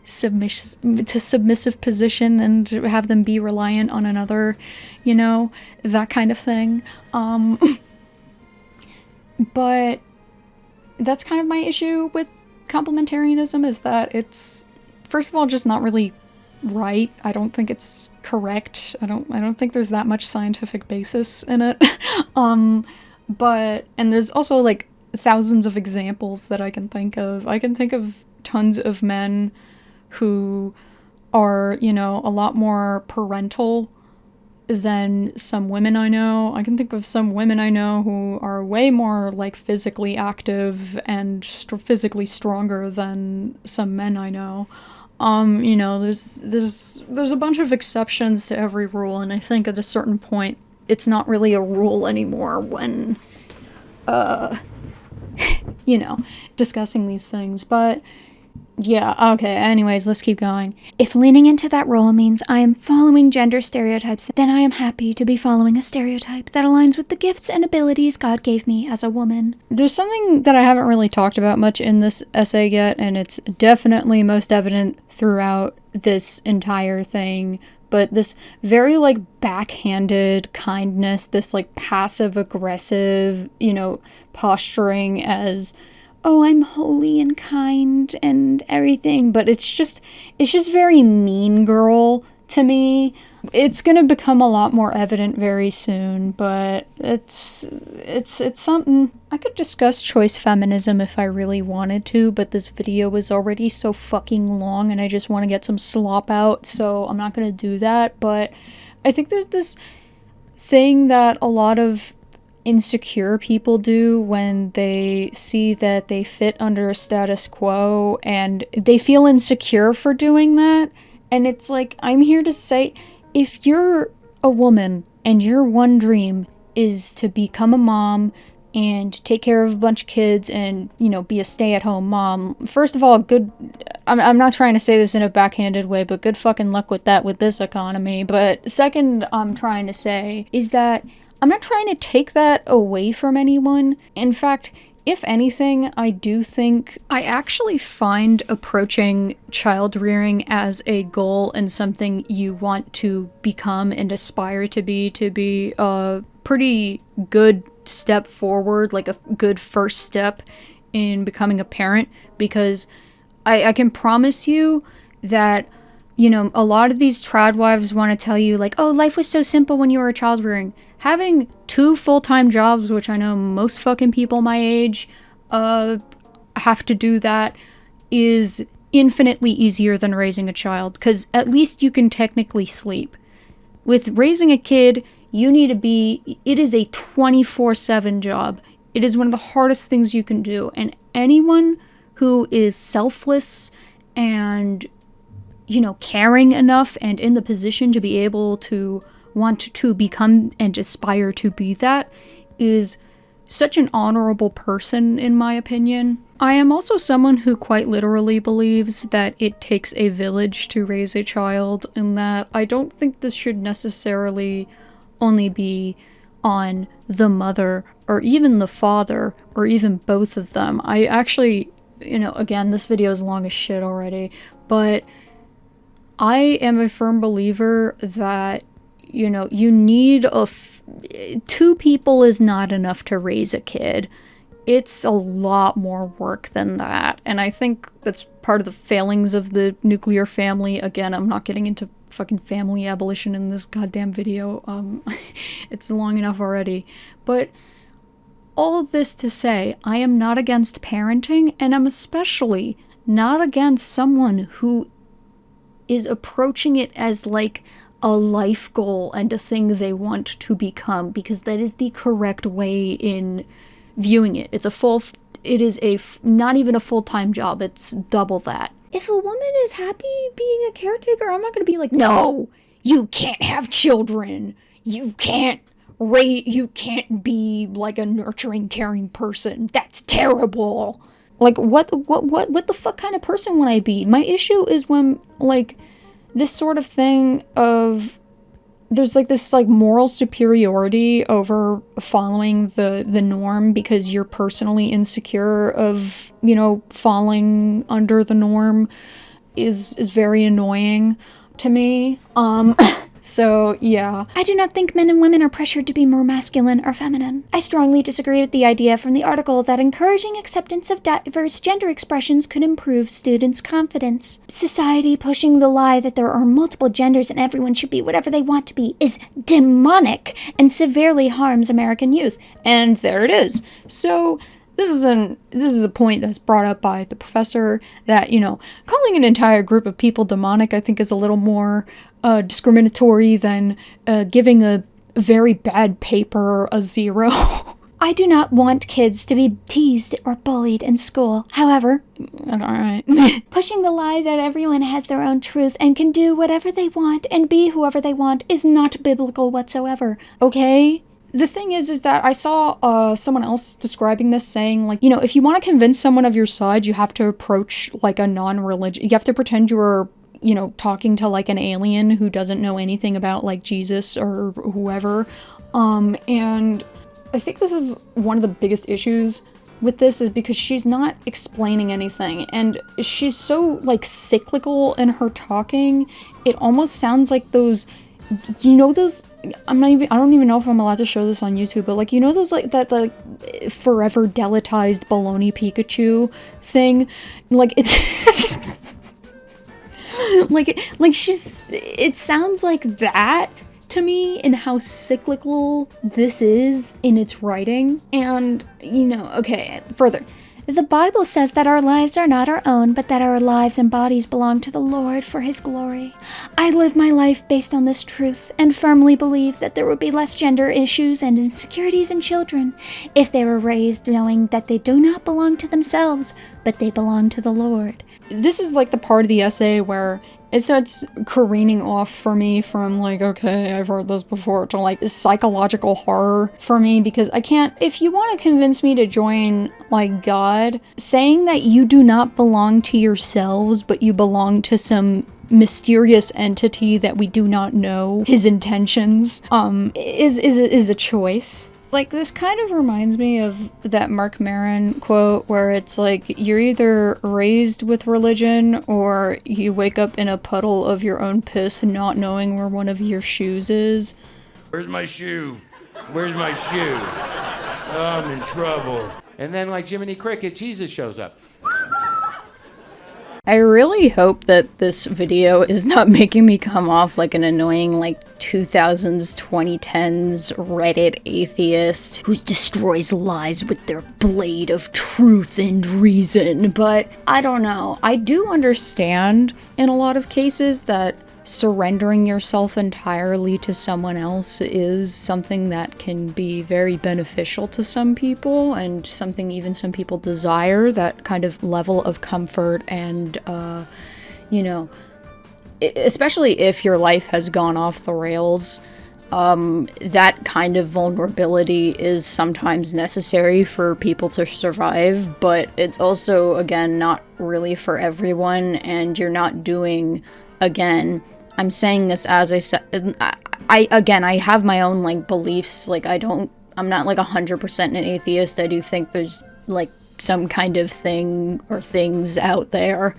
submissive position and have them be reliant on another, that kind of thing. But that's kind of my issue with complementarianism, is that it's, first of all, just not really right. I don't think it's correct. I don't think there's that much scientific basis in it. And there's also thousands of examples that I can think of. I can think of tons of men who are, you know, a lot more parental than some women I know. I can think of some women I know who are way more like physically active and physically stronger than some men I know. You know, there's a bunch of exceptions to every rule, and I think at a certain point it's not really a rule anymore when you know, discussing these things. But yeah, okay, anyways, let's keep going. If leaning into that role means I am following gender stereotypes, then I am happy to be following a stereotype that aligns with the gifts and abilities God gave me as a woman. There's something that I haven't really talked about much in this essay yet, and it's definitely most evident throughout this entire thing, but this very, like, backhanded kindness, this, like, passive-aggressive, you know, posturing as, oh, I'm holy and kind and everything, but it's just very mean girl to me. It's gonna become a lot more evident very soon, but it's something. I could discuss choice feminism if I really wanted to, but this video is already so fucking long and I just want to get some slop out, so I'm not gonna do that. But I think there's this thing that a lot of insecure people do when they see that they fit under a status quo and they feel insecure for doing that. And it's like, I'm here to say, if you're a woman and your one dream is to become a mom and take care of a bunch of kids and, you know, be a stay-at-home mom, first of all, good, I'm not trying to say this in a backhanded way, but good fucking luck with that with this economy. But second, I'm trying to say is that I'm not trying to take that away from anyone. In fact, if anything, I do think I actually find approaching child rearing as a goal and something you want to become and aspire to be a pretty good step forward, like a good first step in becoming a parent, because I can promise you that, you know, a lot of these trad wives want to tell you, like, oh, life was so simple when you were a child rearing. Having 2 full-time jobs, which I know most fucking people my age have to do, that is infinitely easier than raising a child, because at least you can technically sleep. With raising a kid, you need to be, it is a 24/7 job. It is one of the hardest things you can do, and anyone who is selfless and, you know, caring enough and in the position to be able to want to become and aspire to be that is such an honorable person, in my opinion. I am also someone who quite literally believes that it takes a village to raise a child, and that I don't think this should necessarily only be on the mother or even the father or even both of them. I actually, you know, again, this video is long as shit already, but I am a firm believer that, you know, you need 2 people is not enough to raise a kid. It's a lot more work than that. And I think that's part of the failings of the nuclear family. Again, I'm not getting into fucking family abolition in this goddamn video. It's long enough already. But all of this to say, I am not against parenting, and I'm especially not against someone who is approaching it as like a life goal and a thing they want to become, because that is the correct way in viewing it. It is not even a full-time job, it's double that. If a woman is happy being a caretaker, I'm not gonna be like, no, you can't have children, you can't be like a nurturing, caring person, that's terrible. Like, what the fuck kind of person would I be? My issue is when, like, this sort of thing of, there's like this like moral superiority over following the norm because you're personally insecure of, you know, falling under the norm is very annoying to me. So, yeah. I do not think men and women are pressured to be more masculine or feminine. I strongly disagree with the idea from the article that encouraging acceptance of diverse gender expressions could improve students' confidence. Society pushing the lie that there are multiple genders and everyone should be whatever they want to be is demonic and severely harms American youth. And there it is. So, this is a point that's brought up by the professor that, calling an entire group of people demonic, I think, is a little more discriminatory than giving a very bad paper a 0. I do not want kids to be teased or bullied in school. However, alright. pushing the lie that everyone has their own truth and can do whatever they want and be whoever they want is not biblical whatsoever. Okay? The thing is that I saw someone else describing this, saying, like, if you want to convince someone of your side, you have to approach, like, a non-religious... You have to pretend you're, talking to, like, an alien who doesn't know anything about, like, Jesus or whoever. And I think this is one of the biggest issues with this, is because she's not explaining anything, and she's so, like, cyclical in her talking. It almost sounds like those... those... I don't even know if I'm allowed to show this on YouTube, but, like, those, like, the forever deletized baloney Pikachu thing? Like, it's... it sounds like that to me, in how cyclical this is in its writing. And, okay, further. The Bible says that our lives are not our own, but that our lives and bodies belong to the Lord for His glory. I live my life based on this truth and firmly believe that there would be less gender issues and insecurities in children if they were raised knowing that they do not belong to themselves, but they belong to the Lord. This is like the part of the essay where it starts careening off for me from, like, okay, I've heard this before, to, like, psychological horror for me, because I can't... If you want to convince me to join, like, God, saying that you do not belong to yourselves, but you belong to some mysterious entity that we do not know his intentions, is a choice. Like, this kind of reminds me of that Mark Maron quote where it's like, you're either raised with religion or you wake up in a puddle of your own piss not knowing where one of your shoes is. Where's my shoe? Where's my shoe? Oh, I'm in trouble. And then, like Jiminy Cricket, Jesus shows up. I really hope that this video is not making me come off like an annoying, like, 2000s, 2010s Reddit atheist who destroys lies with their blade of truth and reason, but I don't know. I do understand in a lot of cases that surrendering yourself entirely to someone else is something that can be very beneficial to some people, and something even some people desire, that kind of level of comfort and, especially if your life has gone off the rails, that kind of vulnerability is sometimes necessary for people to survive, but it's also, again, not really for everyone, and you're not doing... Again, I'm saying this as I said, I have my own, like, beliefs, like, I'm not, like, 100% an atheist. I do think there's, like, some kind of thing or things out there,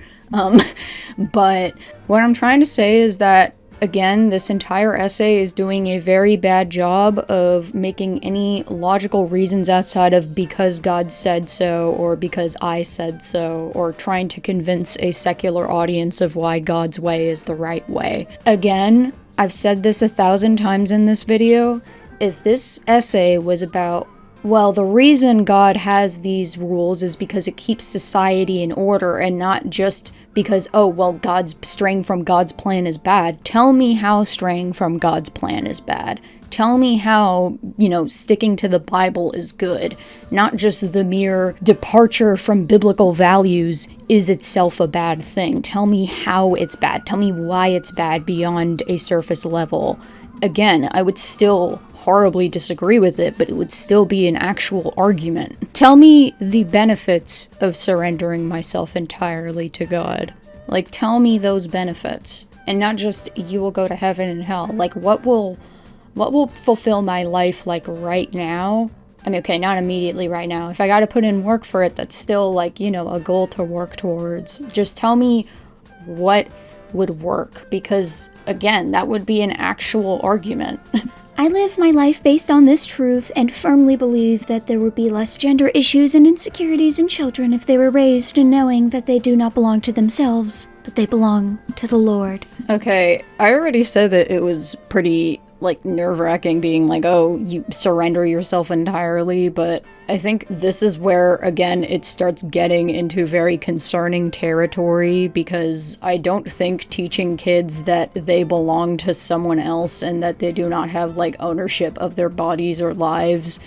but what I'm trying to say is that, again, this entire essay is doing a very bad job of making any logical reasons outside of because God said so, or because I said so, or trying to convince a secular audience of why God's way is the right way. Again, I've said this 1,000 times in this video. If this essay was about, well, the reason God has these rules is because it keeps society in order, and not just because, oh, well, straying from God's plan is bad. Tell me how straying from God's plan is bad. Tell me how, sticking to the Bible is good. Not just the mere departure from biblical values is itself a bad thing. Tell me how it's bad. Tell me why it's bad beyond a surface level. Again, I would still horribly disagree with it, but it would still be an actual argument. Tell me the benefits of surrendering myself entirely to God. Like, tell me those benefits. And not just, you will go to heaven and hell. Like, what will fulfill my life, like, right now? I mean, okay, not immediately right now. If I gotta put in work for it, that's still, like, a goal to work towards. Just tell me what would work, because, again, that would be an actual argument. I live my life based on this truth and firmly believe that there would be less gender issues and insecurities in children if they were raised knowing that they do not belong to themselves, but they belong to the Lord. Okay, I already said that it was pretty like nerve-wracking being like, oh, you surrender yourself entirely, but I think this is where, again, it starts getting into very concerning territory, because I don't think teaching kids that they belong to someone else and that they do not have, like, ownership of their bodies or lives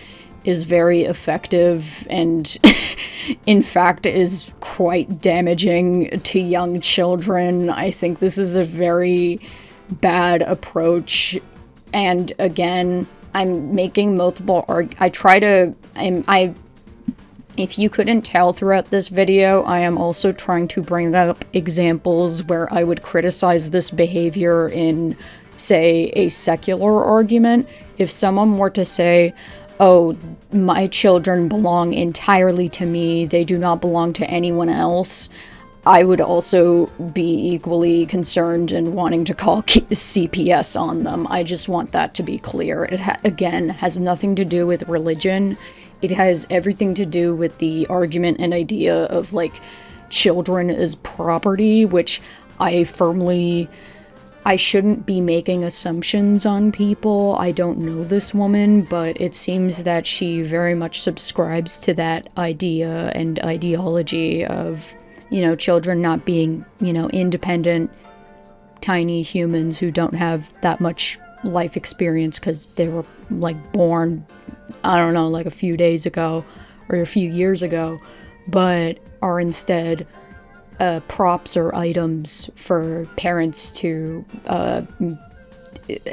is very effective, and in fact is quite damaging to young children. I think this is a very bad approach. And again, I'm making multiple if you couldn't tell throughout this video, I am also trying to bring up examples where I would criticize this behavior in, say, a secular argument. If someone were to say, oh, my children belong entirely to me, they do not belong to anyone else, I would also be equally concerned and wanting to call CPS on them. I just want that to be clear. It, again, has nothing to do with religion. It has everything to do with the argument and idea of, like, children as property, which I shouldn't be making assumptions on people. I don't know this woman, but it seems that she very much subscribes to that idea and ideology of, you know, children not being, you know, independent, tiny humans who don't have that much life experience because they were, like, born, I don't know, like a few days ago or a few years ago, but are instead props or items for parents to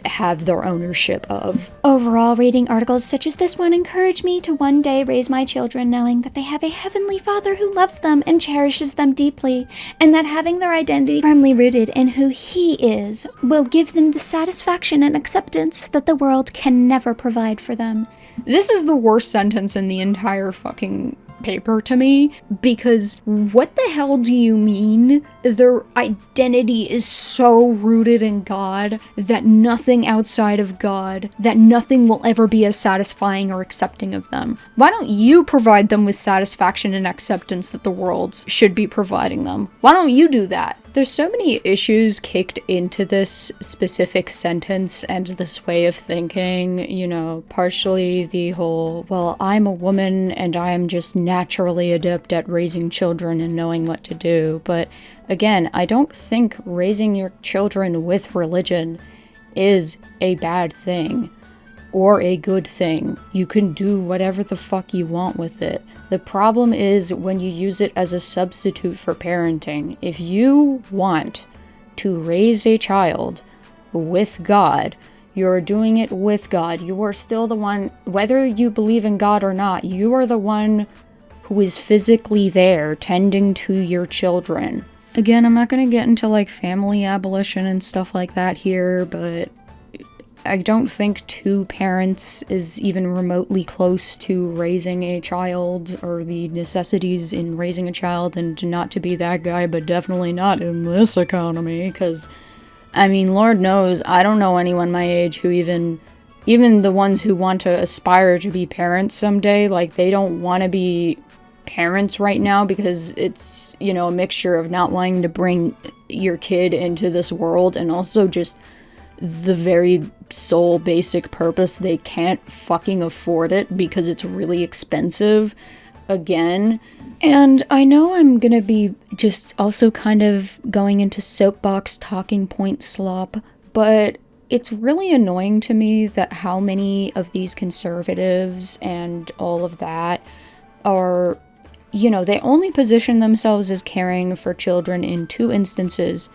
have their ownership of. Overall, reading articles such as this one encourage me to one day raise my children knowing that they have a heavenly Father who loves them and cherishes them deeply, and that having their identity firmly rooted in who He is will give them the satisfaction and acceptance that the world can never provide for them. This is the worst sentence in the entire fucking paper to me, because what the hell do you mean their identity is so rooted in God that nothing outside of God, that nothing will ever be as satisfying or accepting of them? Why don't you provide them with satisfaction and acceptance that the world should be providing them? Why don't you do that? There's so many issues kicked into this specific sentence and this way of thinking, you know, partially the whole, well, I'm a woman and I'm just naturally adept at raising children and knowing what to do. But again, I don't think raising your children with religion is a bad thing or a good thing. You can do whatever the fuck you want with it. The problem is when you use it as a substitute for parenting. If you want to raise a child with God, you're doing it with God. You are still the one, whether you believe in God or not, you are the one who is physically there tending to your children. Again, I'm not going to get into, like, family abolition and stuff like that here, but I don't think 2 parents is even remotely close to raising a child or the necessities in raising a child, and not to be that guy, but definitely not in this economy, because, I mean, Lord knows, I don't know anyone my age who even the ones who want to aspire to be parents someday, like, they don't want to be parents right now because it's, you know, a mixture of not wanting to bring your kid into this world and also just the very sole basic purpose they can't fucking afford it because it's really expensive, again. And I know I'm gonna be just also kind of going into soapbox talking point slop, but it's really annoying to me that how many of these conservatives and all of that are, you know, they only position themselves as caring for children in 2 instances.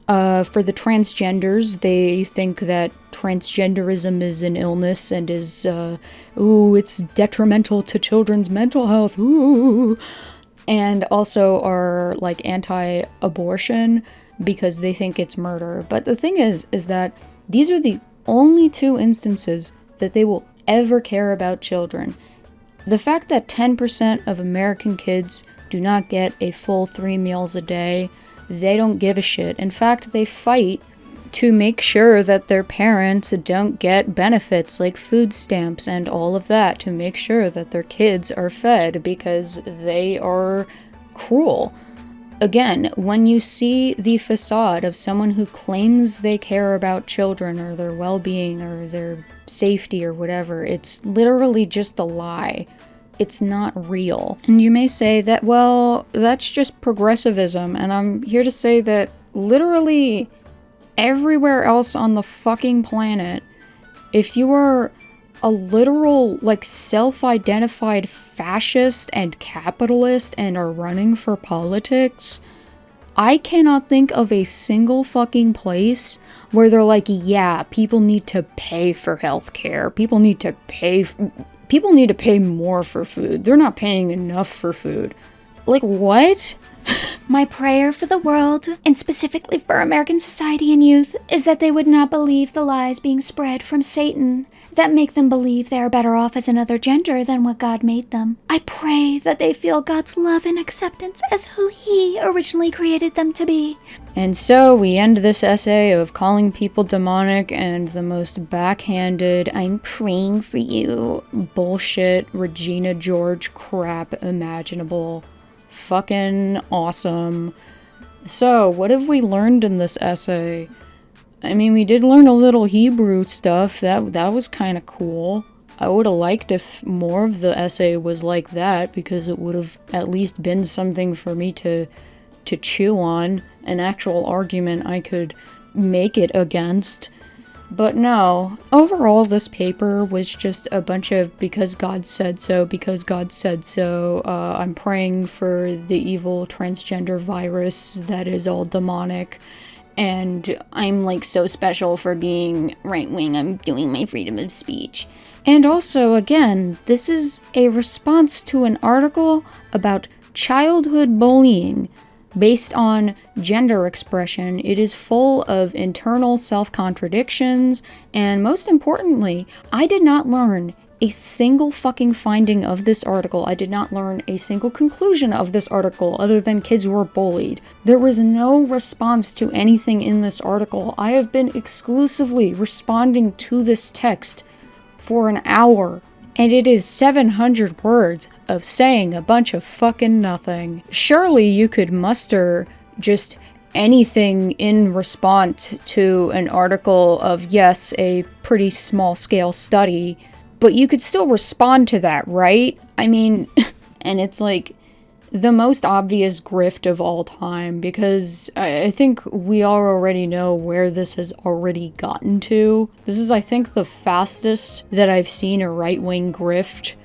For the transgenders, they think that transgenderism is an illness and is, it's detrimental to children's mental health, and also are, like, anti-abortion because they think it's murder. But the thing is that these are the only 2 instances that they will ever care about children. The fact that 10% of American kids do not get a full 3 meals a day, they don't give a shit. In fact, they fight to make sure that their parents don't get benefits like food stamps and all of that, to make sure that their kids are fed, because they are cruel. again, when you see the facade of someone who claims they care about children or their well-being or their safety or whatever, it's literally just a lie. It's not real. And you may say that, well, that's just progressivism, and I'm here to say that literally everywhere else on the fucking planet, if you are a literal, like, self-identified fascist and capitalist and are running for politics, I cannot think of a single fucking place where they're like, yeah, people need to pay for healthcare. People need to pay more for food. They're not paying enough for food. Like, what? My prayer for the world, and specifically for American society and youth, is that they would not believe the lies being spread from Satan that make them believe they are better off as another gender than what God made them. I pray that they feel God's love and acceptance as who He originally created them to be. And so we end this essay of calling people demonic and the most backhanded, I'm praying for you, bullshit Regina George crap imaginable. Fucking awesome. So, what have we learned in this essay? I mean, we did learn a little Hebrew stuff. That was kind of cool. I would have liked if more of the essay was like that, because it would have at least been something for me to chew on, an actual argument I could make it against. But no, overall this paper was just a bunch of because God said so, I'm praying for the evil transgender virus that is all demonic, and I'm like so special for being right-wing, I'm doing my freedom of speech. And also, again, this is a response to an article about childhood bullying. Based on gender expression, it is full of internal self-contradictions, and most importantly, I did not learn a single fucking finding of this article. I did not learn a single conclusion of this article other than kids were bullied. There was no response to anything in this article. I have been exclusively responding to this text for an hour, and it is 700 words of saying a bunch of fucking nothing. Surely you could muster just anything in response to an article of, yes, a pretty small scale study, but you could still respond to that, right? I mean, and it's like the most obvious grift of all time, because I think we all already know where this has already gotten to. This is, I think, the fastest that I've seen a right-wing grift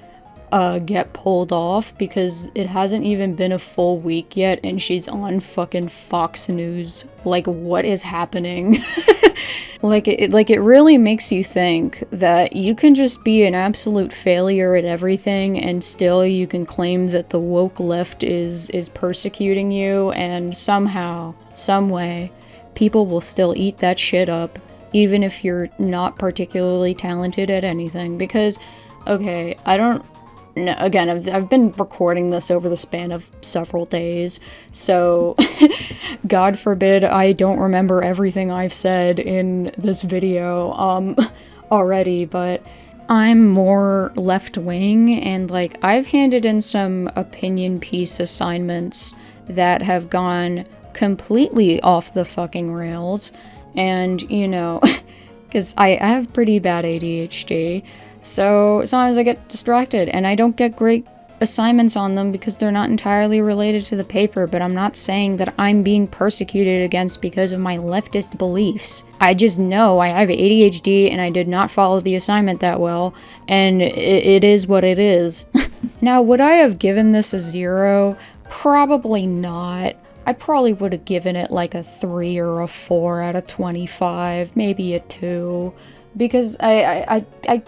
get pulled off, because it hasn't even been a full week yet and she's on fucking Fox News. Like, what is happening? It really makes you think that you can just be an absolute failure at everything and still you can claim that the woke left is persecuting you, and somehow, some way, people will still eat that shit up, even if you're not particularly talented at anything. Because, okay, again, I've been recording this over the span of several days, so God forbid I don't remember everything I've said in this video already, but I'm more left-wing, and like, I've handed in some opinion piece assignments that have gone completely off the fucking rails, and, you know, because I have pretty bad ADHD, so sometimes I get distracted and I don't get great assignments on them because they're not entirely related to the paper, but I'm not saying that I'm being persecuted against because of my leftist beliefs. I just know I have ADHD and I did not follow the assignment that well, and it is what it is. Now, would I have given this a 0? Probably not. I probably would have given it like a 3 or a 4 out of 25, maybe a 2. Because I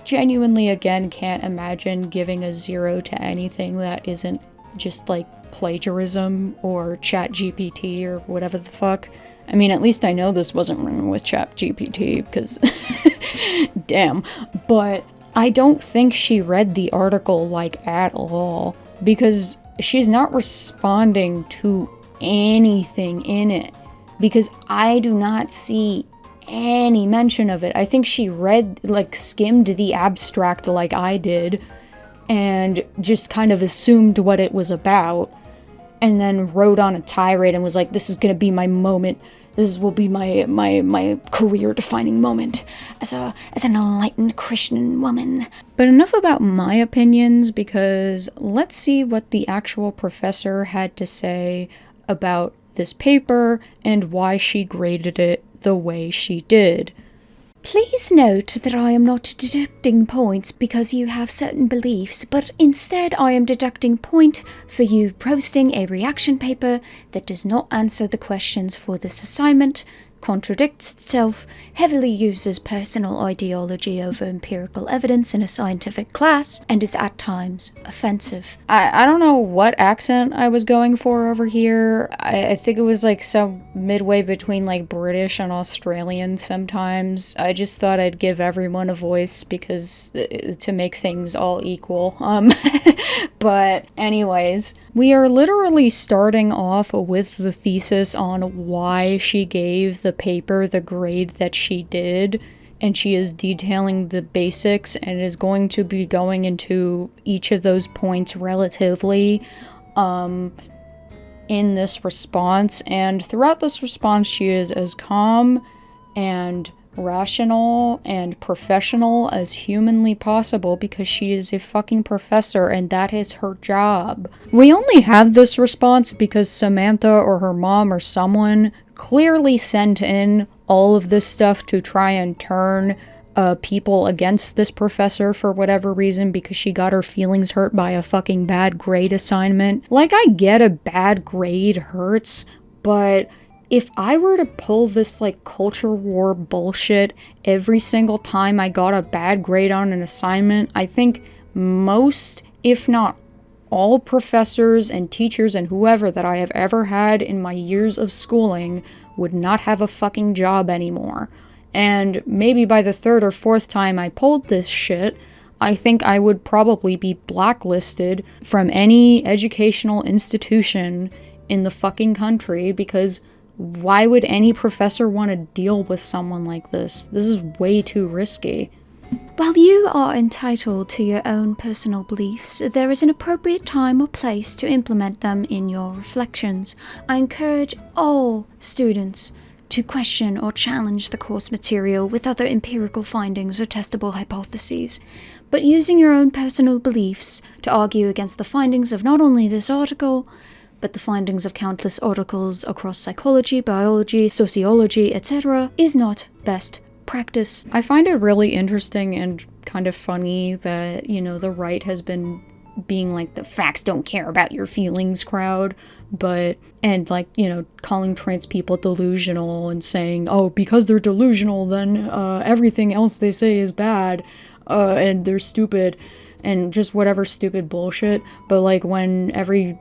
genuinely, again, can't imagine giving a 0 to anything that isn't just, like, plagiarism or ChatGPT or whatever the fuck. I mean, at least I know this wasn't written with ChatGPT, because damn. But I don't think she read the article, like, at all, because she's not responding to anything in it, because I do not see any mention of it. I think she read, like, skimmed the abstract like I did and just kind of assumed what it was about, and then rode on a tirade and was like, this is gonna be my moment. This will be my career-defining moment as an enlightened Christian woman. But enough about my opinions, because let's see what the actual professor had to say about this paper and why she graded it the way she did. Please note that I am not deducting points because you have certain beliefs, but instead I am deducting point for you posting a reaction paper that does not answer the questions for this assignment, contradicts itself, heavily uses personal ideology over empirical evidence in a scientific class, and is at times offensive. I don't know what accent I was going for over here. I think it was like some midway between like British and Australian sometimes. I just thought I'd give everyone a voice because to make things all equal. But anyways, we are literally starting off with the thesis on why she gave the paper the grade that she did, and she is detailing the basics and is going to be going into each of those points relatively in this response. And throughout this response, she is as calm and rational and professional as humanly possible because she is a fucking professor and that is her job. We only have this response because Samantha or her mom or someone clearly sent in all of this stuff to try and turn people against this professor for whatever reason because she got her feelings hurt by a fucking bad grade assignment. Like, I get a bad grade hurts, but if I were to pull this, like, culture war bullshit every single time I got a bad grade on an assignment, I think most, if not all professors and teachers and whoever that I have ever had in my years of schooling would not have a fucking job anymore. And maybe by the third or fourth time I pulled this shit, I think I would probably be blacklisted from any educational institution in the fucking country because why would any professor want to deal with someone like this? This is way too risky. While you are entitled to your own personal beliefs, there is an appropriate time or place to implement them in your reflections. I encourage all students to question or challenge the course material with other empirical findings or testable hypotheses, but using your own personal beliefs to argue against the findings of not only this article, but the findings of countless articles across psychology, biology, sociology, etc., is not best practice. I find it really interesting and kind of funny that, the right has been being like the facts don't care about your feelings crowd, and calling trans people delusional and saying, oh, because they're delusional, then everything else they say is bad, and they're stupid, and just whatever stupid bullshit. But like when every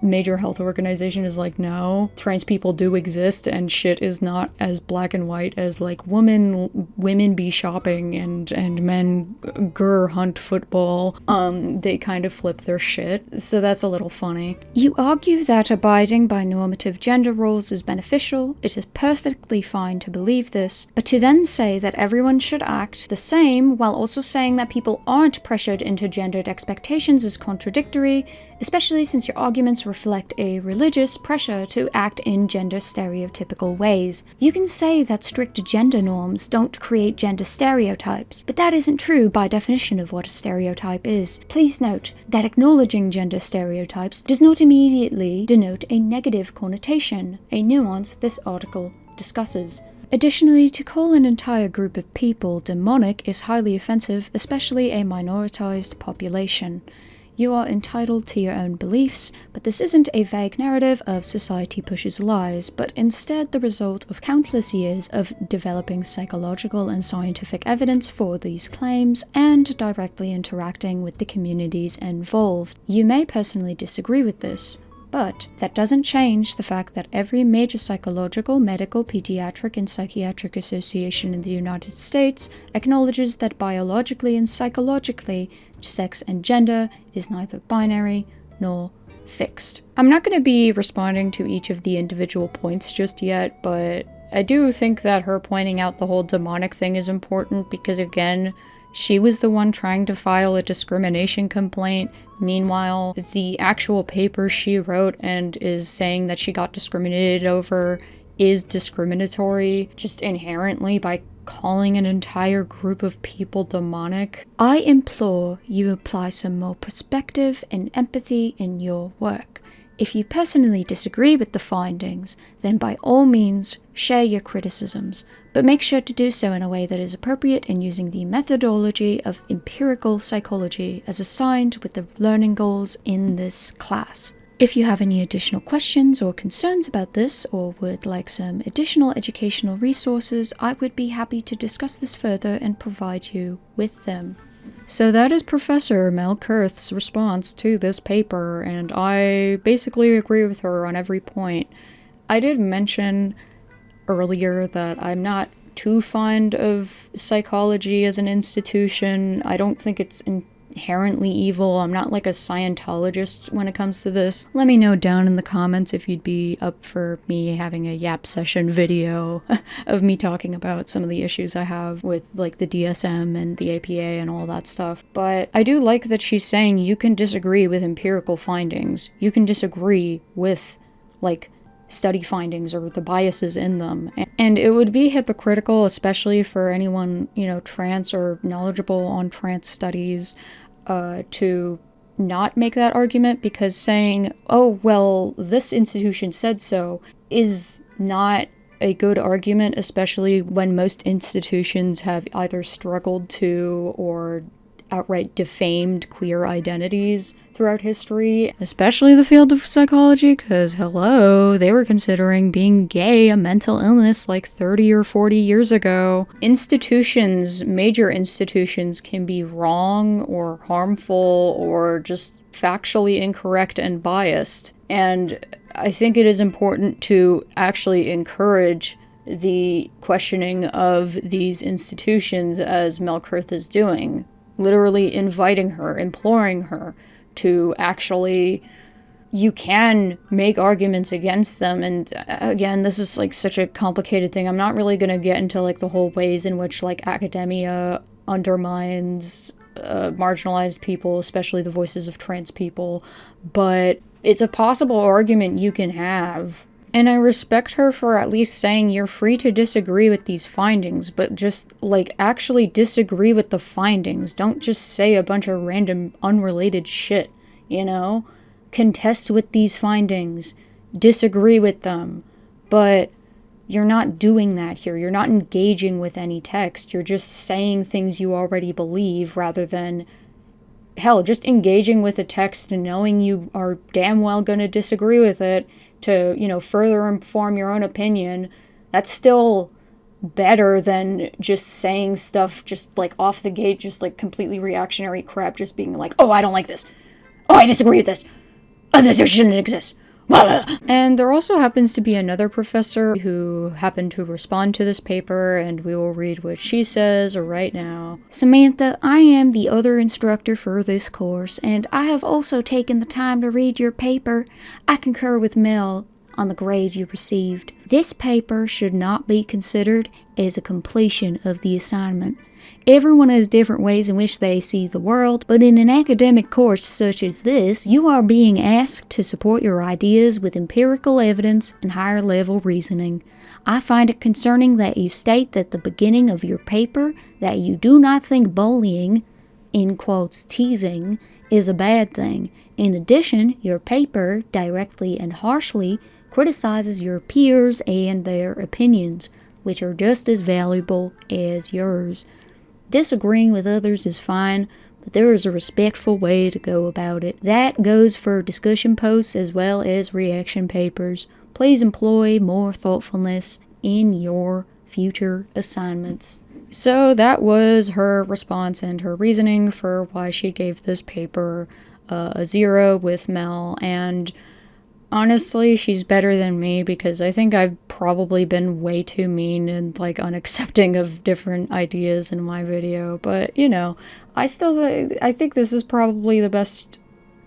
major health organization is like, no, trans people do exist and shit is not as black and white as like women be shopping and men hunt football, they kind of flip their shit. So that's a little funny. You argue that abiding by normative gender roles is beneficial. It is perfectly fine to believe this, but to then say that everyone should act the same while also saying that people aren't pressured into gendered expectations is contradictory, especially since your arguments reflect a religious pressure to act in gender stereotypical ways. You can say that strict gender norms don't create gender stereotypes, but that isn't true by definition of what a stereotype is. Please note that acknowledging gender stereotypes does not immediately denote a negative connotation, a nuance this article discusses. Additionally, to call an entire group of people demonic is highly offensive, especially a minoritized population. You are entitled to your own beliefs, but this isn't a vague narrative of society pushes lies, but instead the result of countless years of developing psychological and scientific evidence for these claims and directly interacting with the communities involved. You may personally disagree with this, but that doesn't change the fact that every major psychological, medical, pediatric, and psychiatric association in the United States acknowledges that biologically and psychologically, sex and gender is neither binary nor fixed. I'm not going to be responding to each of the individual points just yet, but I do think that her pointing out the whole demonic thing is important because, again, she was the one trying to file a discrimination complaint, Meanwhile, the actual paper she wrote and is saying that she got discriminated over is discriminatory just inherently by calling an entire group of people demonic. I implore you apply some more perspective and empathy in your work. If you personally disagree with the findings, then by all means share your criticisms, but make sure to do so in a way that is appropriate and using the methodology of empirical psychology as assigned with the learning goals in this class. If you have any additional questions or concerns about this, or would like some additional educational resources, I would be happy to discuss this further and provide you with them. So that is Professor Mel Kurth's response to this paper, and I basically agree with her on every point. I did mention earlier that I'm not too fond of psychology as an institution. I don't think it's inherently evil. I'm not like a Scientologist when it comes to this. Let me know down in the comments if you'd be up for me having a yap session video of me talking about some of the issues I have with like the DSM and the APA and all that stuff. But I do like that she's saying you can disagree with empirical findings. You can disagree with like study findings or the biases in them. And it would be hypocritical, especially for anyone, trans or knowledgeable on trans studies, to not make that argument, because saying, oh, well, this institution said so, is not a good argument, especially when most institutions have either struggled to or outright defamed queer identities throughout history, especially the field of psychology, because hello, they were considering being gay a mental illness like 30 or 40 years ago. Major institutions can be wrong or harmful or just factually incorrect and biased. And I think it is important to actually encourage the questioning of these institutions as Mel Kurth is doing. Literally inviting her, imploring her to actually, you can make arguments against them. And again, this is like such a complicated thing. I'm not really going to get into like the whole ways in which like academia undermines marginalized people, especially the voices of trans people, but it's a possible argument you can have. And I respect her for at least saying you're free to disagree with these findings, but just, like, actually disagree with the findings. Don't just say a bunch of random, unrelated shit, Contest with these findings. Disagree with them. But you're not doing that here. You're not engaging with any text. You're just saying things you already believe rather than, hell, just engaging with a text and knowing you are damn well gonna disagree with it to, further inform your own opinion. That's still better than just saying stuff just like off the gate, just like completely reactionary crap, just being like, oh, I don't like this. Oh, I disagree with this. Oh, this shouldn't exist. And there also happens to be another professor who happened to respond to this paper, and we will read what she says right now. Samantha, I am the other instructor for this course, and I have also taken the time to read your paper. I concur with Mel on the grade you received. This paper should not be considered as a completion of the assignment. Everyone has different ways in which they see the world, but in an academic course such as this, you are being asked to support your ideas with empirical evidence and higher level reasoning. I find it concerning that you state at the beginning of your paper that you do not think bullying, in quotes, teasing, is a bad thing. In addition, your paper, directly and harshly, criticizes your peers and their opinions, which are just as valuable as yours. Disagreeing with others is fine, but there is a respectful way to go about it. That goes for discussion posts as well as reaction papers. Please employ more thoughtfulness in your future assignments. So that was her response and her reasoning for why she gave this paper a 0 with Mel, and honestly, she's better than me because I think I've probably been way too mean and like unaccepting of different ideas in my video. But I think this is probably the best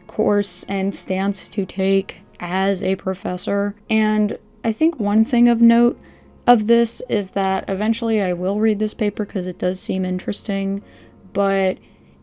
course and stance to take as a professor. And I think one thing of note of this is that eventually I will read this paper because it does seem interesting, but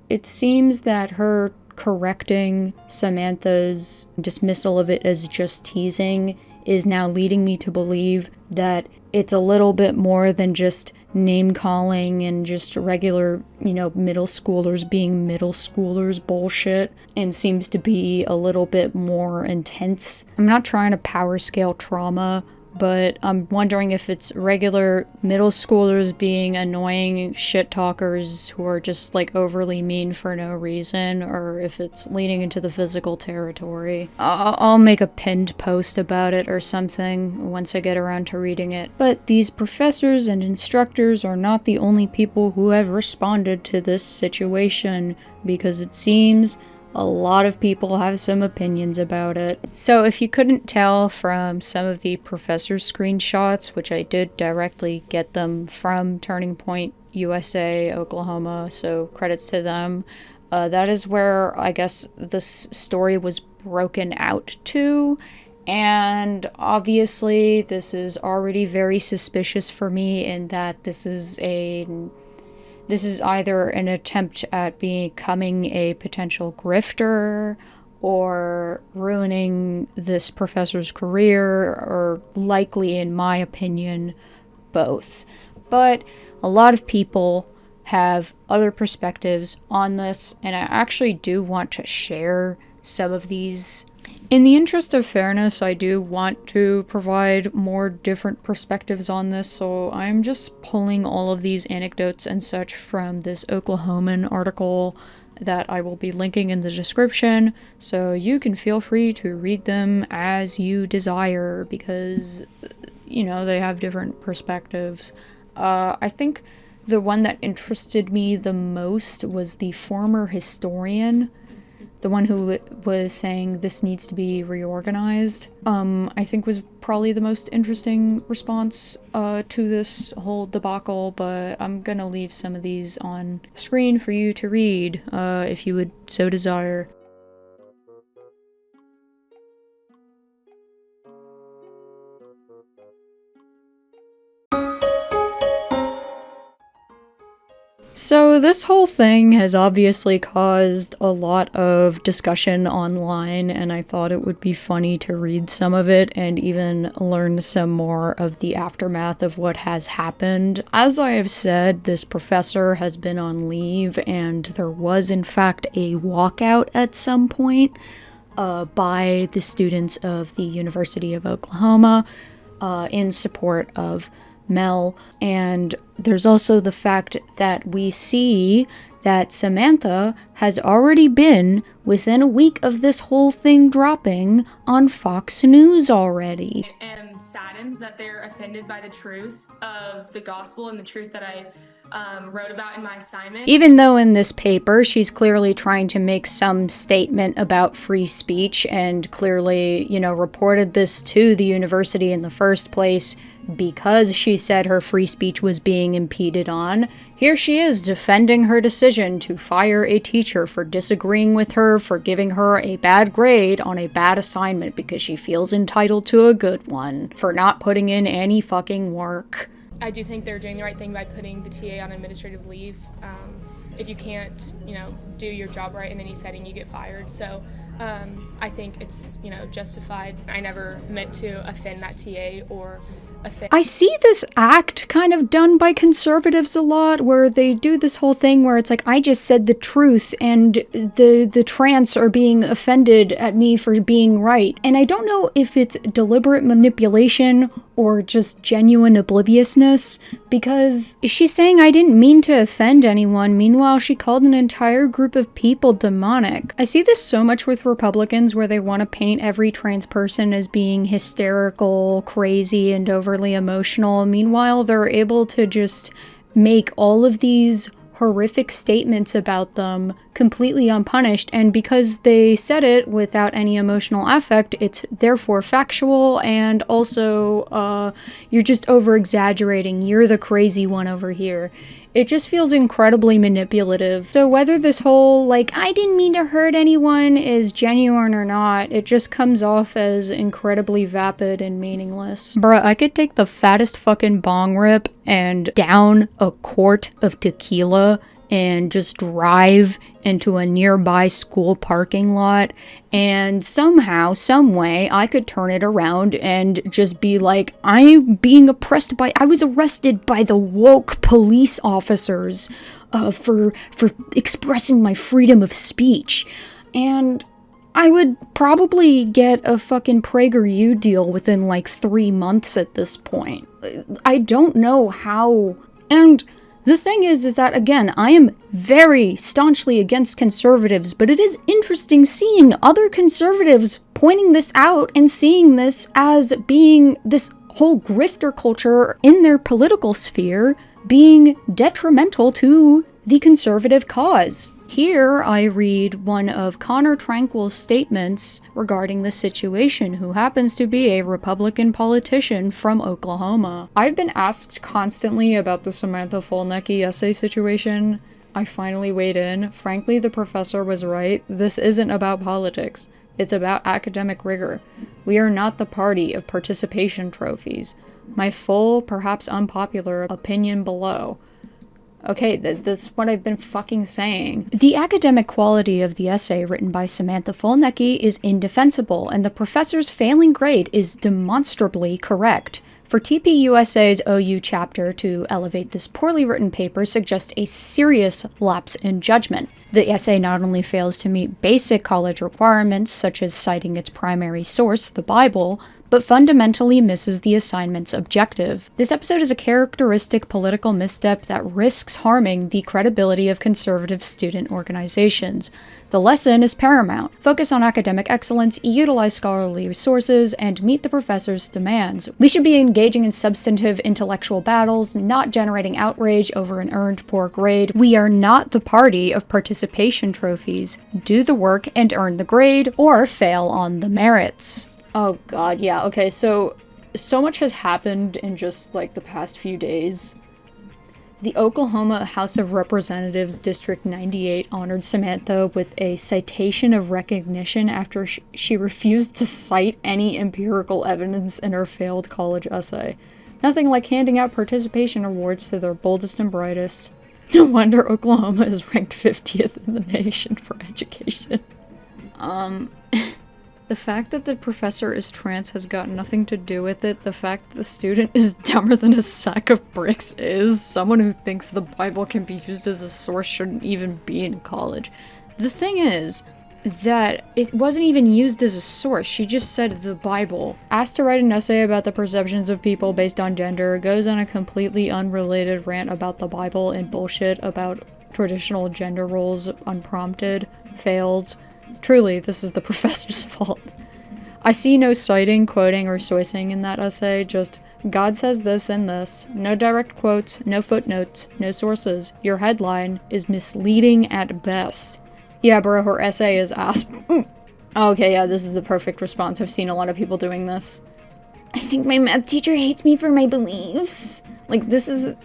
it seems that her correcting Samantha's dismissal of it as just teasing is now leading me to believe that it's a little bit more than just name-calling and just regular, middle schoolers being middle schoolers bullshit, and seems to be a little bit more intense. I'm not trying to power scale trauma, but I'm wondering if it's regular middle schoolers being annoying shit talkers who are just like overly mean for no reason, or if it's leading into the physical territory. I'll make a pinned post about it or something once I get around to reading it. But these professors and instructors are not the only people who have responded to this situation, because it seems a lot of people have some opinions about it. So if you couldn't tell from some of the professor's screenshots, which I did directly get them from Turning Point USA, Oklahoma, so credits to them, that is where I guess this story was broken out to. And obviously this is already very suspicious for me in that this is either an attempt at becoming a potential grifter or ruining this professor's career, or likely, in my opinion, both. But a lot of people have other perspectives on this, and I actually do want to share some of these. In the interest of fairness, I do want to provide more different perspectives on this, so I'm just pulling all of these anecdotes and such from this Oklahoman article that I will be linking in the description, so you can feel free to read them as you desire, because, they have different perspectives. I think the one that interested me the most was the former historian, the one who was saying this needs to be reorganized, I think was probably the most interesting response to this whole debacle, but I'm gonna leave some of these on screen for you to read, if you would so desire. So this whole thing has obviously caused a lot of discussion online, and I thought it would be funny to read some of it and even learn some more of the aftermath of what has happened. As I have said, this professor has been on leave, and there was in fact a walkout at some point by the students of the University of Oklahoma in support of Mel. And there's also the fact that we see that Samantha has already been within a week of this whole thing dropping on Fox News already. I am saddened that they're offended by the truth of the gospel and the truth that I wrote about in my assignment. Even though in this paper she's clearly trying to make some statement about free speech and clearly, reported this to the university in the first place because she said her free speech was being impeded on, here she is defending her decision to fire a teacher for disagreeing with her for giving her a bad grade on a bad assignment because she feels entitled to a good one, for not putting in any fucking work. I do think they're doing the right thing by putting the TA on administrative leave. If you can't, do your job right in any setting, you get fired. So I think it's, justified. I never meant to offend that TA or offend. I see this act kind of done by conservatives a lot, where they do this whole thing where it's like, I just said the truth and the trans are being offended at me for being right. And I don't know if it's deliberate manipulation or just genuine obliviousness, because she's saying I didn't mean to offend anyone, meanwhile she called an entire group of people demonic. I see this so much with Republicans, where they want to paint every trans person as being hysterical, crazy, and overly emotional. Meanwhile, they're able to just make all of these horrific statements about them completely unpunished, and because they said it without any emotional affect, it's therefore factual, and also you're just over-exaggerating. You're the crazy one over here. It just feels incredibly manipulative. So whether this whole, I didn't mean to hurt anyone is genuine or not, it just comes off as incredibly vapid and meaningless. Bruh, I could take the fattest fucking bong rip and down a quart of tequila and just drive into a nearby school parking lot, and somehow, some way, I could turn it around and just be like, I was arrested by the woke police officers for expressing my freedom of speech. And I would probably get a fucking PragerU deal within like 3 months at this point. I don't know how. And the thing is that, again, I am very staunchly against conservatives, but it is interesting seeing other conservatives pointing this out and seeing this as being this whole grifter culture in their political sphere being detrimental to the conservative cause. Here I read one of Connor Tranquil's statements regarding the situation, who happens to be a Republican politician from Oklahoma. I've been asked constantly about the Samantha Folnecki essay situation. I finally weighed in. Frankly, the professor was right. This isn't about politics. It's about academic rigor. We are not the party of participation trophies. My full, perhaps unpopular, opinion below. Okay, that's what I've been fucking saying. The academic quality of the essay written by Samantha Folnecki is indefensible, and the professor's failing grade is demonstrably correct. For TPUSA's OU chapter to elevate this poorly written paper suggests a serious lapse in judgment. The essay not only fails to meet basic college requirements, such as citing its primary source, the Bible, but fundamentally misses the assignment's objective. This episode is a characteristic political misstep that risks harming the credibility of conservative student organizations. The lesson is paramount. Focus on academic excellence, utilize scholarly resources, and meet the professor's demands. We should be engaging in substantive intellectual battles, not generating outrage over an earned poor grade. We are not the party of participation trophies. Do the work and earn the grade, or fail on the merits. Oh god, yeah, okay, so much has happened in just, like, the past few days. The Oklahoma House of Representatives District 98 honored Samantha with a citation of recognition after she refused to cite any empirical evidence in her failed college essay. Nothing like handing out participation awards to their boldest and brightest. No wonder Oklahoma is ranked 50th in the nation for education. The fact that the professor is trans has got nothing to do with it. The fact that the student is dumber than a sack of bricks is. Someone who thinks the Bible can be used as a source shouldn't even be in college. The thing is that it wasn't even used as a source. She just said the Bible. Asked to write an essay about the perceptions of people based on gender, goes on a completely unrelated rant about the Bible and bullshit about traditional gender roles unprompted, fails. Truly, this is the professor's fault. I see no citing, quoting, or sourcing in that essay, just, God says this and this. No direct quotes, no footnotes, no sources. Your headline is misleading at best. Yeah, bro, her essay is ass. Okay, yeah, this is the perfect response. I've seen a lot of people doing this. I think my math teacher hates me for my beliefs. Like, this has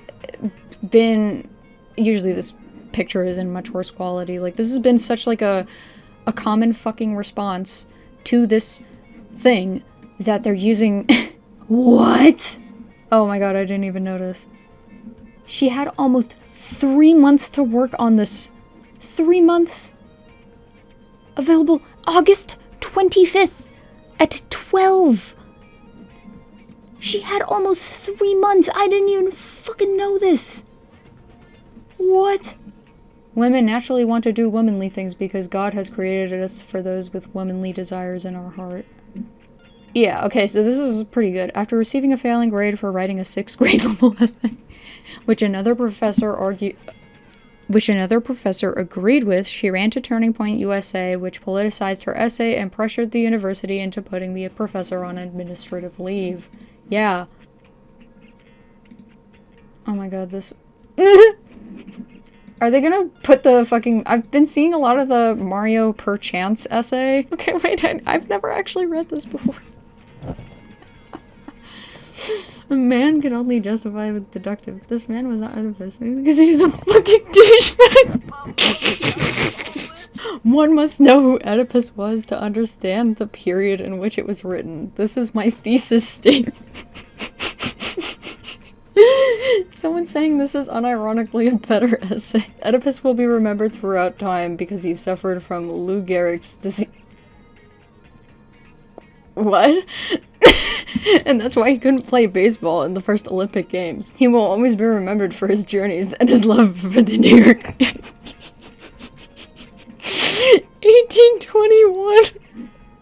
been... Usually this picture is in much worse quality. Like, this has been such, like, a common fucking response to this thing that they're using. What? Oh my god, I didn't even notice. She had almost 3 months to work on this. 3 months? Available August 25th at 12. She had almost 3 months. I didn't even fucking know this. What? Women naturally want to do womanly things because God has created us for those with womanly desires in our heart. Yeah, okay, so this is pretty good. After receiving a failing grade for writing a 6th grade level essay, which another professor agreed with, she ran to Turning Point USA, which politicized her essay and pressured the university into putting the professor on administrative leave. Yeah. Oh my god, this... Are they gonna put the fucking... I've been seeing a lot of the Mario Perchance essay. Okay, wait, I've never actually read this before. A man can only justify with deductive. This man was not Oedipus because he was a fucking douchebag. One must know who Oedipus was to understand the period in which it was written. This is my thesis statement. Someone's saying this is unironically a better essay. Oedipus will be remembered throughout time because he suffered from Lou Gehrig's disease. What? And that's why he couldn't play baseball in the first Olympic Games. He will always be remembered for his journeys and his love for the New York... 1821.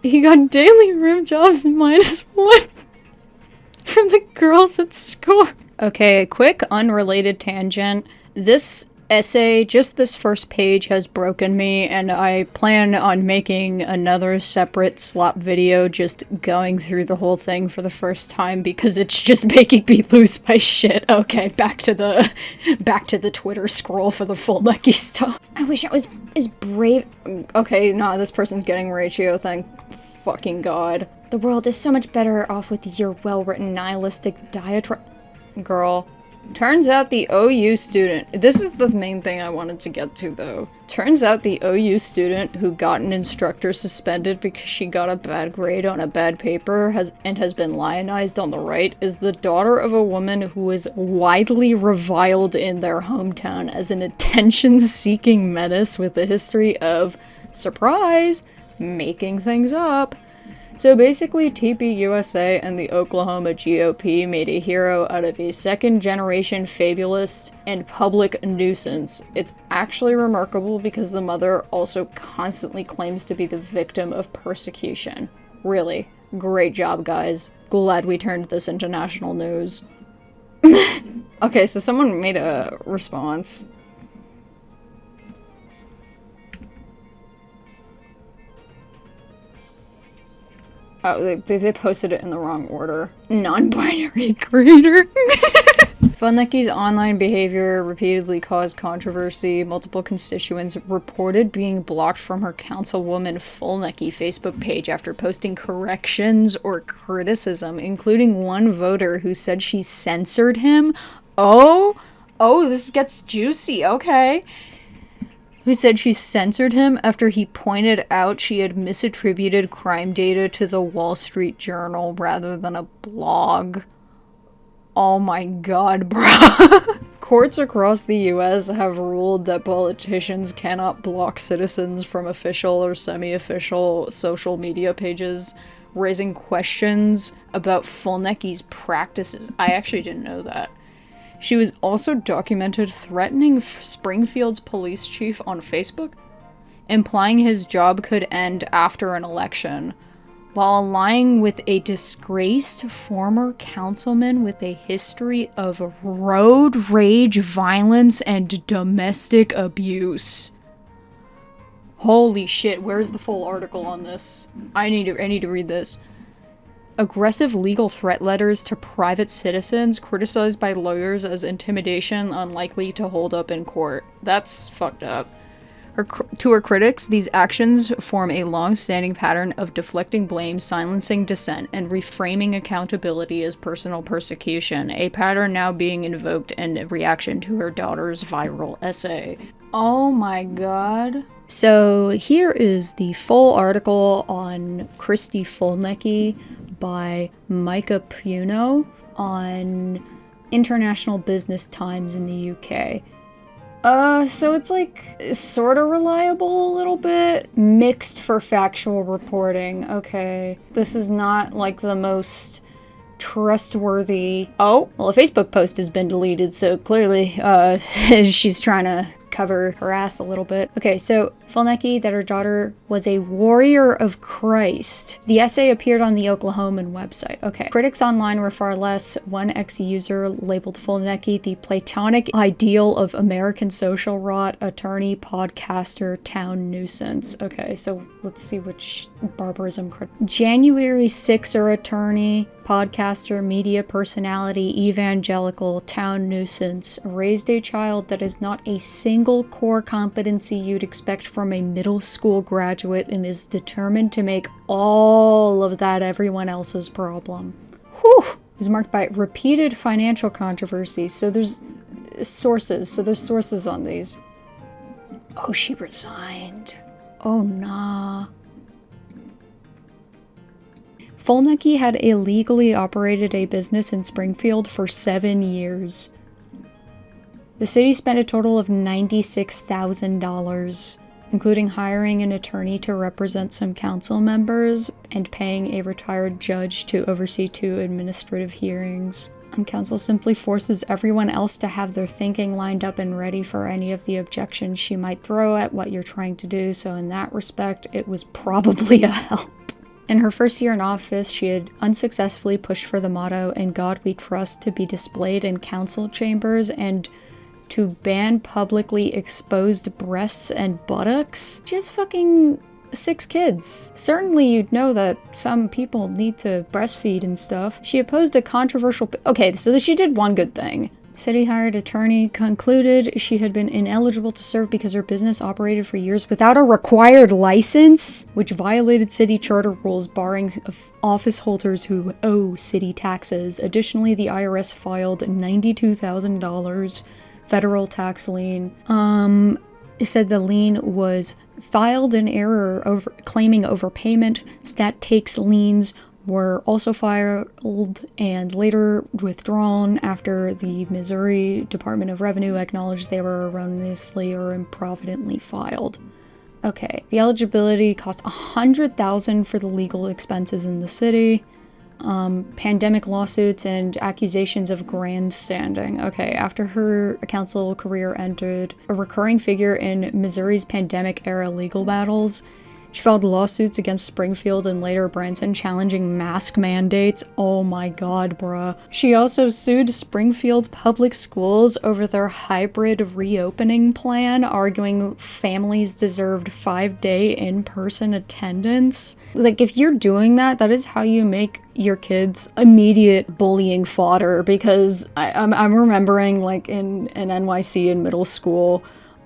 He got daily room jobs -1 from the girls at school. Okay, a quick unrelated tangent. This essay, just this first page, has broken me, and I plan on making another separate slop video just going through the whole thing for the first time because it's just making me lose my shit. Okay, back to the Twitter scroll for the full Lucky stuff. I wish I was as brave. Okay, nah, this person's getting ratio, thank fucking god. The world is so much better off with your well-written nihilistic diatribe. Girl. Turns out the OU student, this is the main thing I wanted to get to though. Turns out the OU student who got an instructor suspended because she got a bad grade on a bad paper has been lionized on the right is the daughter of a woman who is widely reviled in their hometown as an attention-seeking menace with a history of, surprise, making things up. So basically, TPUSA and the Oklahoma GOP made a hero out of a second-generation fabulist and public nuisance. It's actually remarkable because the mother also constantly claims to be the victim of persecution. Really, great job, guys. Glad we turned this into national news. Okay, so someone made a response. Oh, they posted it in the wrong order. Non-binary creator. Fulneki's online behavior repeatedly caused controversy. Multiple constituents reported being blocked from her Councilwoman Fulneki Facebook page after posting corrections or criticism, including one voter who said she censored him. Oh, this gets juicy, okay. Who said she censored him after he pointed out she had misattributed crime data to the Wall Street Journal rather than a blog. Oh my god, bruh. Courts across the US have ruled that politicians cannot block citizens from official or semi-official social media pages, raising questions about Fulneki's practices. I actually didn't know that. She was also documented threatening Springfield's police chief on Facebook, implying his job could end after an election, while allying with a disgraced former councilman with a history of road rage, violence, and domestic abuse. Holy shit, where's the full article on this? I need to read this. Aggressive legal threat letters to private citizens criticized by lawyers as intimidation unlikely to hold up in court. That's fucked up. To her critics, these actions form a long-standing pattern of deflecting blame, silencing dissent, and reframing accountability as personal persecution, a pattern now being invoked in reaction to her daughter's viral essay. Oh my god. So here is the full article on Christy Fulneki by Micah Puno on International Business Times in the UK. So it's like sort of reliable a little bit, mixed for factual reporting. Okay, this is not like the most trustworthy. Oh, well, a Facebook post has been deleted, so clearly she's trying to cover her ass a little bit. Okay, so Fulneki, that her daughter was a warrior of Christ. The essay appeared on the Oklahoman website. Okay. Critics online were far less. One ex-user labeled Fulneki the platonic ideal of American social rot, attorney, podcaster, town nuisance. Okay, so let's see which barbarism. January 6er attorney, podcaster, media personality, evangelical, town nuisance, raised a child that is not a single core competency you'd expect from a middle school graduate and is determined to make all of that everyone else's problem. Whew! Is marked by repeated financial controversies. So there's sources on these. Oh, she resigned. Oh, nah. Fulneki had illegally operated a business in Springfield for 7 years. The city spent a total of $96,000, including hiring an attorney to represent some council members and paying a retired judge to oversee 2 administrative hearings. And council simply forces everyone else to have their thinking lined up and ready for any of the objections she might throw at what you're trying to do, so in that respect, it was probably a help. In her first year in office, she had unsuccessfully pushed for the motto, "In God We Trust," to be displayed in council chambers and to ban publicly exposed breasts and buttocks. She has fucking 6 kids. Certainly you'd know that some people need to breastfeed and stuff. She opposed a controversial... Okay, so she did one good thing. City hired attorney concluded she had been ineligible to serve because her business operated for years without a required license, which violated city charter rules barring office holders who owe city taxes. Additionally, the IRS filed $92,000 federal tax lien. It said the lien was filed in error, claiming overpayment. Stat takes liens were also filed and later withdrawn after the Missouri Department of Revenue acknowledged they were erroneously or improvidently filed. Okay, the eligibility cost $100,000 for the legal expenses in the city. Pandemic lawsuits and accusations of grandstanding. Okay, after her council career ended, a recurring figure in Missouri's pandemic-era legal battles, she filed lawsuits against Springfield and later Branson challenging mask mandates. Oh my god, bruh. She also sued Springfield Public Schools over their hybrid reopening plan, arguing families deserved 5-day in-person attendance. Like, if you're doing that, that is how you make your kids immediate bullying fodder, because I'm remembering, like, in NYC in middle school,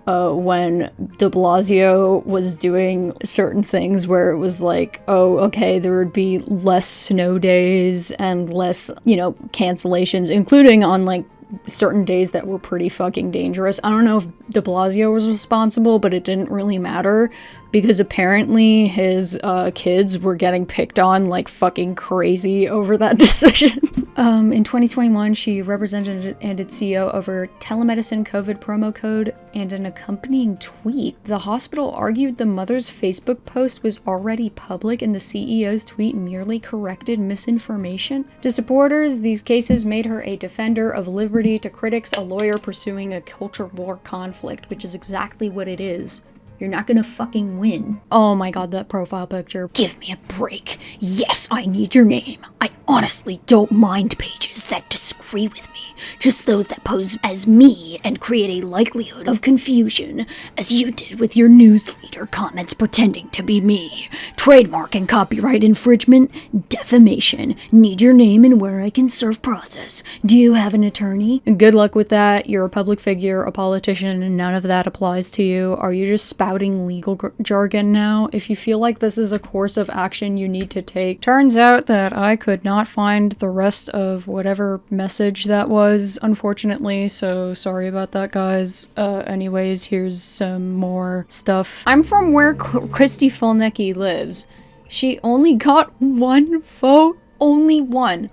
when de Blasio was doing certain things where it was like, oh, okay, there would be less snow days and less, cancellations, including on, like, certain days that were pretty fucking dangerous. I don't know if de Blasio was responsible, but it didn't really matter, because apparently his kids were getting picked on like fucking crazy over that decision. In 2021, she represented and its CEO over telemedicine COVID promo code and an accompanying tweet. The hospital argued the mother's Facebook post was already public and the CEO's tweet merely corrected misinformation. To supporters, these cases made her a defender of liberty. To critics, a lawyer pursuing a culture war conflict, which is exactly what it is. You're not gonna fucking win. Oh my god, that profile picture. Give me a break. Yes, I need your name. I honestly don't mind pages that disagree with me. Just those that pose as me and create a likelihood of confusion, as you did with your newsletter comments pretending to be me. Trademark and copyright infringement, defamation. Need your name and where I can serve process. Do you have an attorney? Good luck with that. You're a public figure, a politician, and none of that applies to you. Are you just spouting legal jargon now? If you feel like this is a course of action you need to take. Turns out that I could not find the rest of whatever message that was, unfortunately, so sorry about that, guys. Anyways, here's some more stuff. I'm from where Christy Fulnicki lives. She only got 1 vote. Only 1.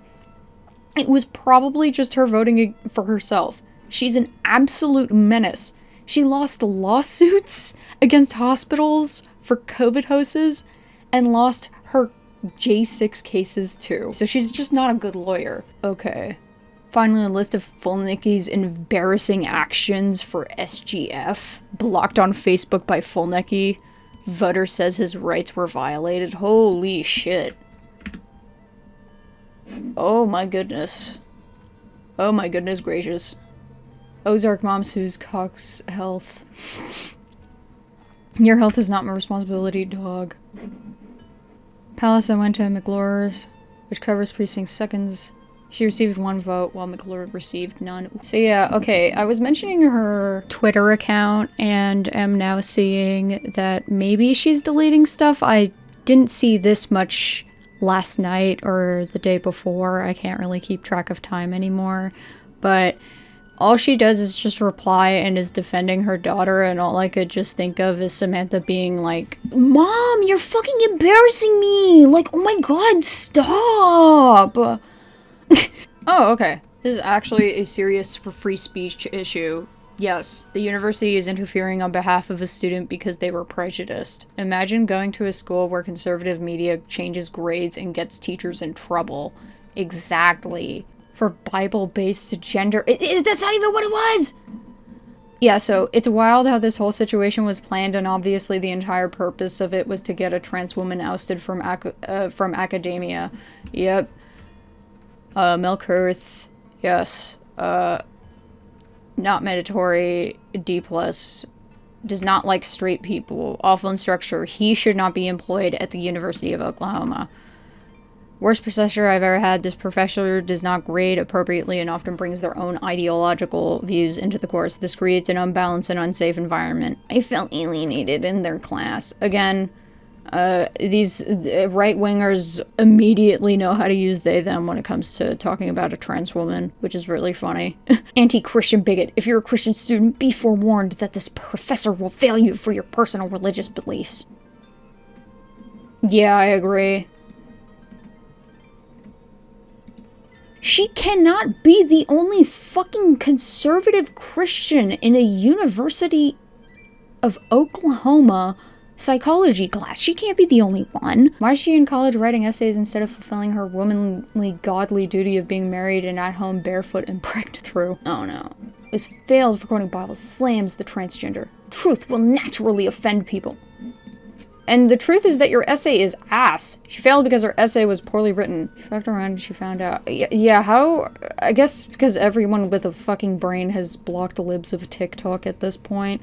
It was probably just her voting for herself. She's an absolute menace. She lost lawsuits against hospitals for COVID hoaxes and lost her J6 cases too. So she's just not a good lawyer. Okay. Finally, a list of Fulnicki's embarrassing actions for SGF. Blocked on Facebook by Fulnicki. Voter says his rights were violated. Holy shit. Oh my goodness. Oh my goodness gracious. Ozark mom sues Cox Health. Your health is not my responsibility, dog. Palace, I went to McLaurin's, which covers precinct seconds. She received 1 vote, while McLaurin received none. So yeah, okay, I was mentioning her Twitter account, and am now seeing that maybe she's deleting stuff. I didn't see this much last night or the day before. I can't really keep track of time anymore. But all she does is just reply and is defending her daughter, and all I could just think of is Samantha being like, "Mom, you're fucking embarrassing me! Like, oh my god, stop!" Oh, okay. This is actually a serious free speech issue. Yes, the university is interfering on behalf of a student because they were prejudiced. Imagine going to a school where conservative media changes grades and gets teachers in trouble. Exactly. For Bible-based gender. That's not even what it was! Yeah, so it's wild how this whole situation was planned, and obviously the entire purpose of it was to get a trans woman ousted from academia. Yep. Melkurth. Yes. Not mandatory, D+, does not like straight people, awful instructor, he should not be employed at the University of Oklahoma. Worst professor I've ever had, this professor does not grade appropriately and often brings their own ideological views into the course. This creates an unbalanced and unsafe environment. I felt alienated in their class. Again, these right-wingers immediately know how to use they-them when it comes to talking about a trans woman, which is really funny. Anti-Christian bigot. If you're a Christian student, be forewarned that this professor will fail you for your personal religious beliefs. Yeah, I agree. She cannot be the only fucking conservative Christian in a University of Oklahoma psychology class. She can't be the only one. Why is she in college writing essays instead of fulfilling her womanly godly duty of being married and at home barefoot and pregnant? True. Oh no. This failed for quoting Bible slams the transgender. Truth will naturally offend people. And the truth is that your essay is ass. She failed because her essay was poorly written. She fucked around and she found out. Yeah, how? I guess because everyone with a fucking brain has blocked the libs of TikTok at this point.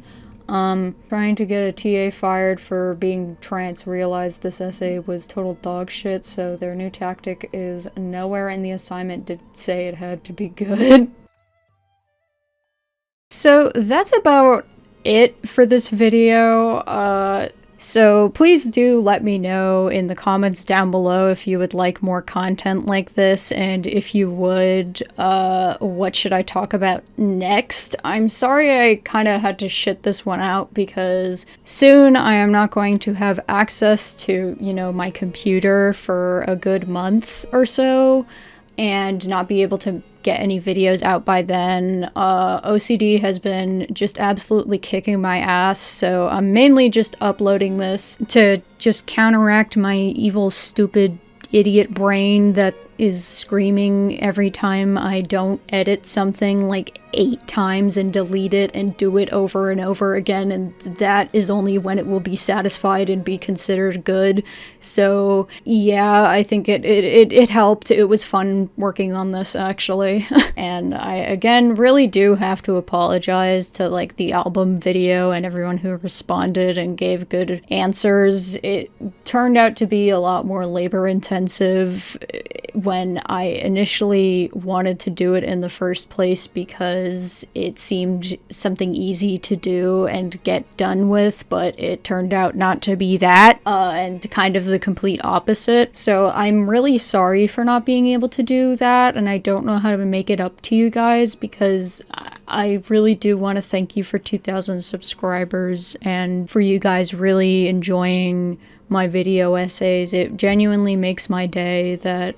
Trying to get a TA fired for being trans realized this essay was total dog shit, so their new tactic is nowhere in the assignment did say it had to be good. So that's about it for this video. So please do let me know in the comments down below if you would like more content like this, and if you would, what should I talk about next? I'm sorry I kind of had to shit this one out because soon I am not going to have access to, you know, my computer for a good month or so, and not be able to get any videos out by then. OCD has been just absolutely kicking my ass, so I'm mainly just uploading this to just counteract my evil, stupid, idiot brain that is screaming every time I don't edit something like 8 times and delete it and do it over and over again, and that is only when it will be satisfied and be considered good. So yeah, I think it helped. It was fun working on this, actually. And I again really do have to apologize to like the album video and everyone who responded and gave good answers. It turned out to be a lot more labor intensive when I initially wanted to do it in the first place, because it seemed something easy to do and get done with, but it turned out not to be that, and kind of the complete opposite. So I'm really sorry for not being able to do that, and I don't know how to make it up to you guys, because I really do want to thank you for 2,000 subscribers and for you guys really enjoying my video essays. It genuinely makes my day that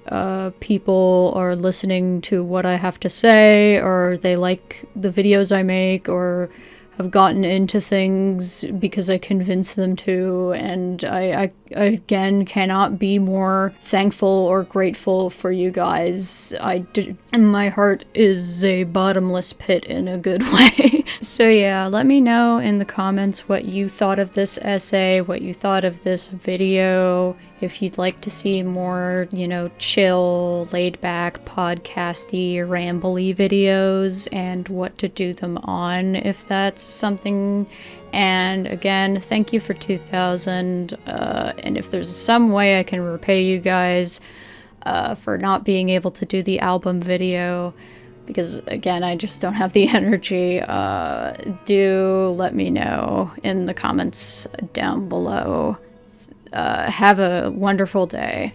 people are listening to what I have to say, or they like the videos I make, or have gotten into things because I convinced them to, and I again cannot be more thankful or grateful for you guys. My heart is a bottomless pit in a good way. So yeah, let me know in the comments what you thought of this essay, what you thought of this video, if you'd like to see more, you know, chill, laid-back, podcasty, rambly videos, and what to do them on, if that's something. And again, thank you for 2,000, and if there's some way I can repay you guys for not being able to do the album video, because again, I just don't have the energy, do let me know in the comments down below. Have a wonderful day.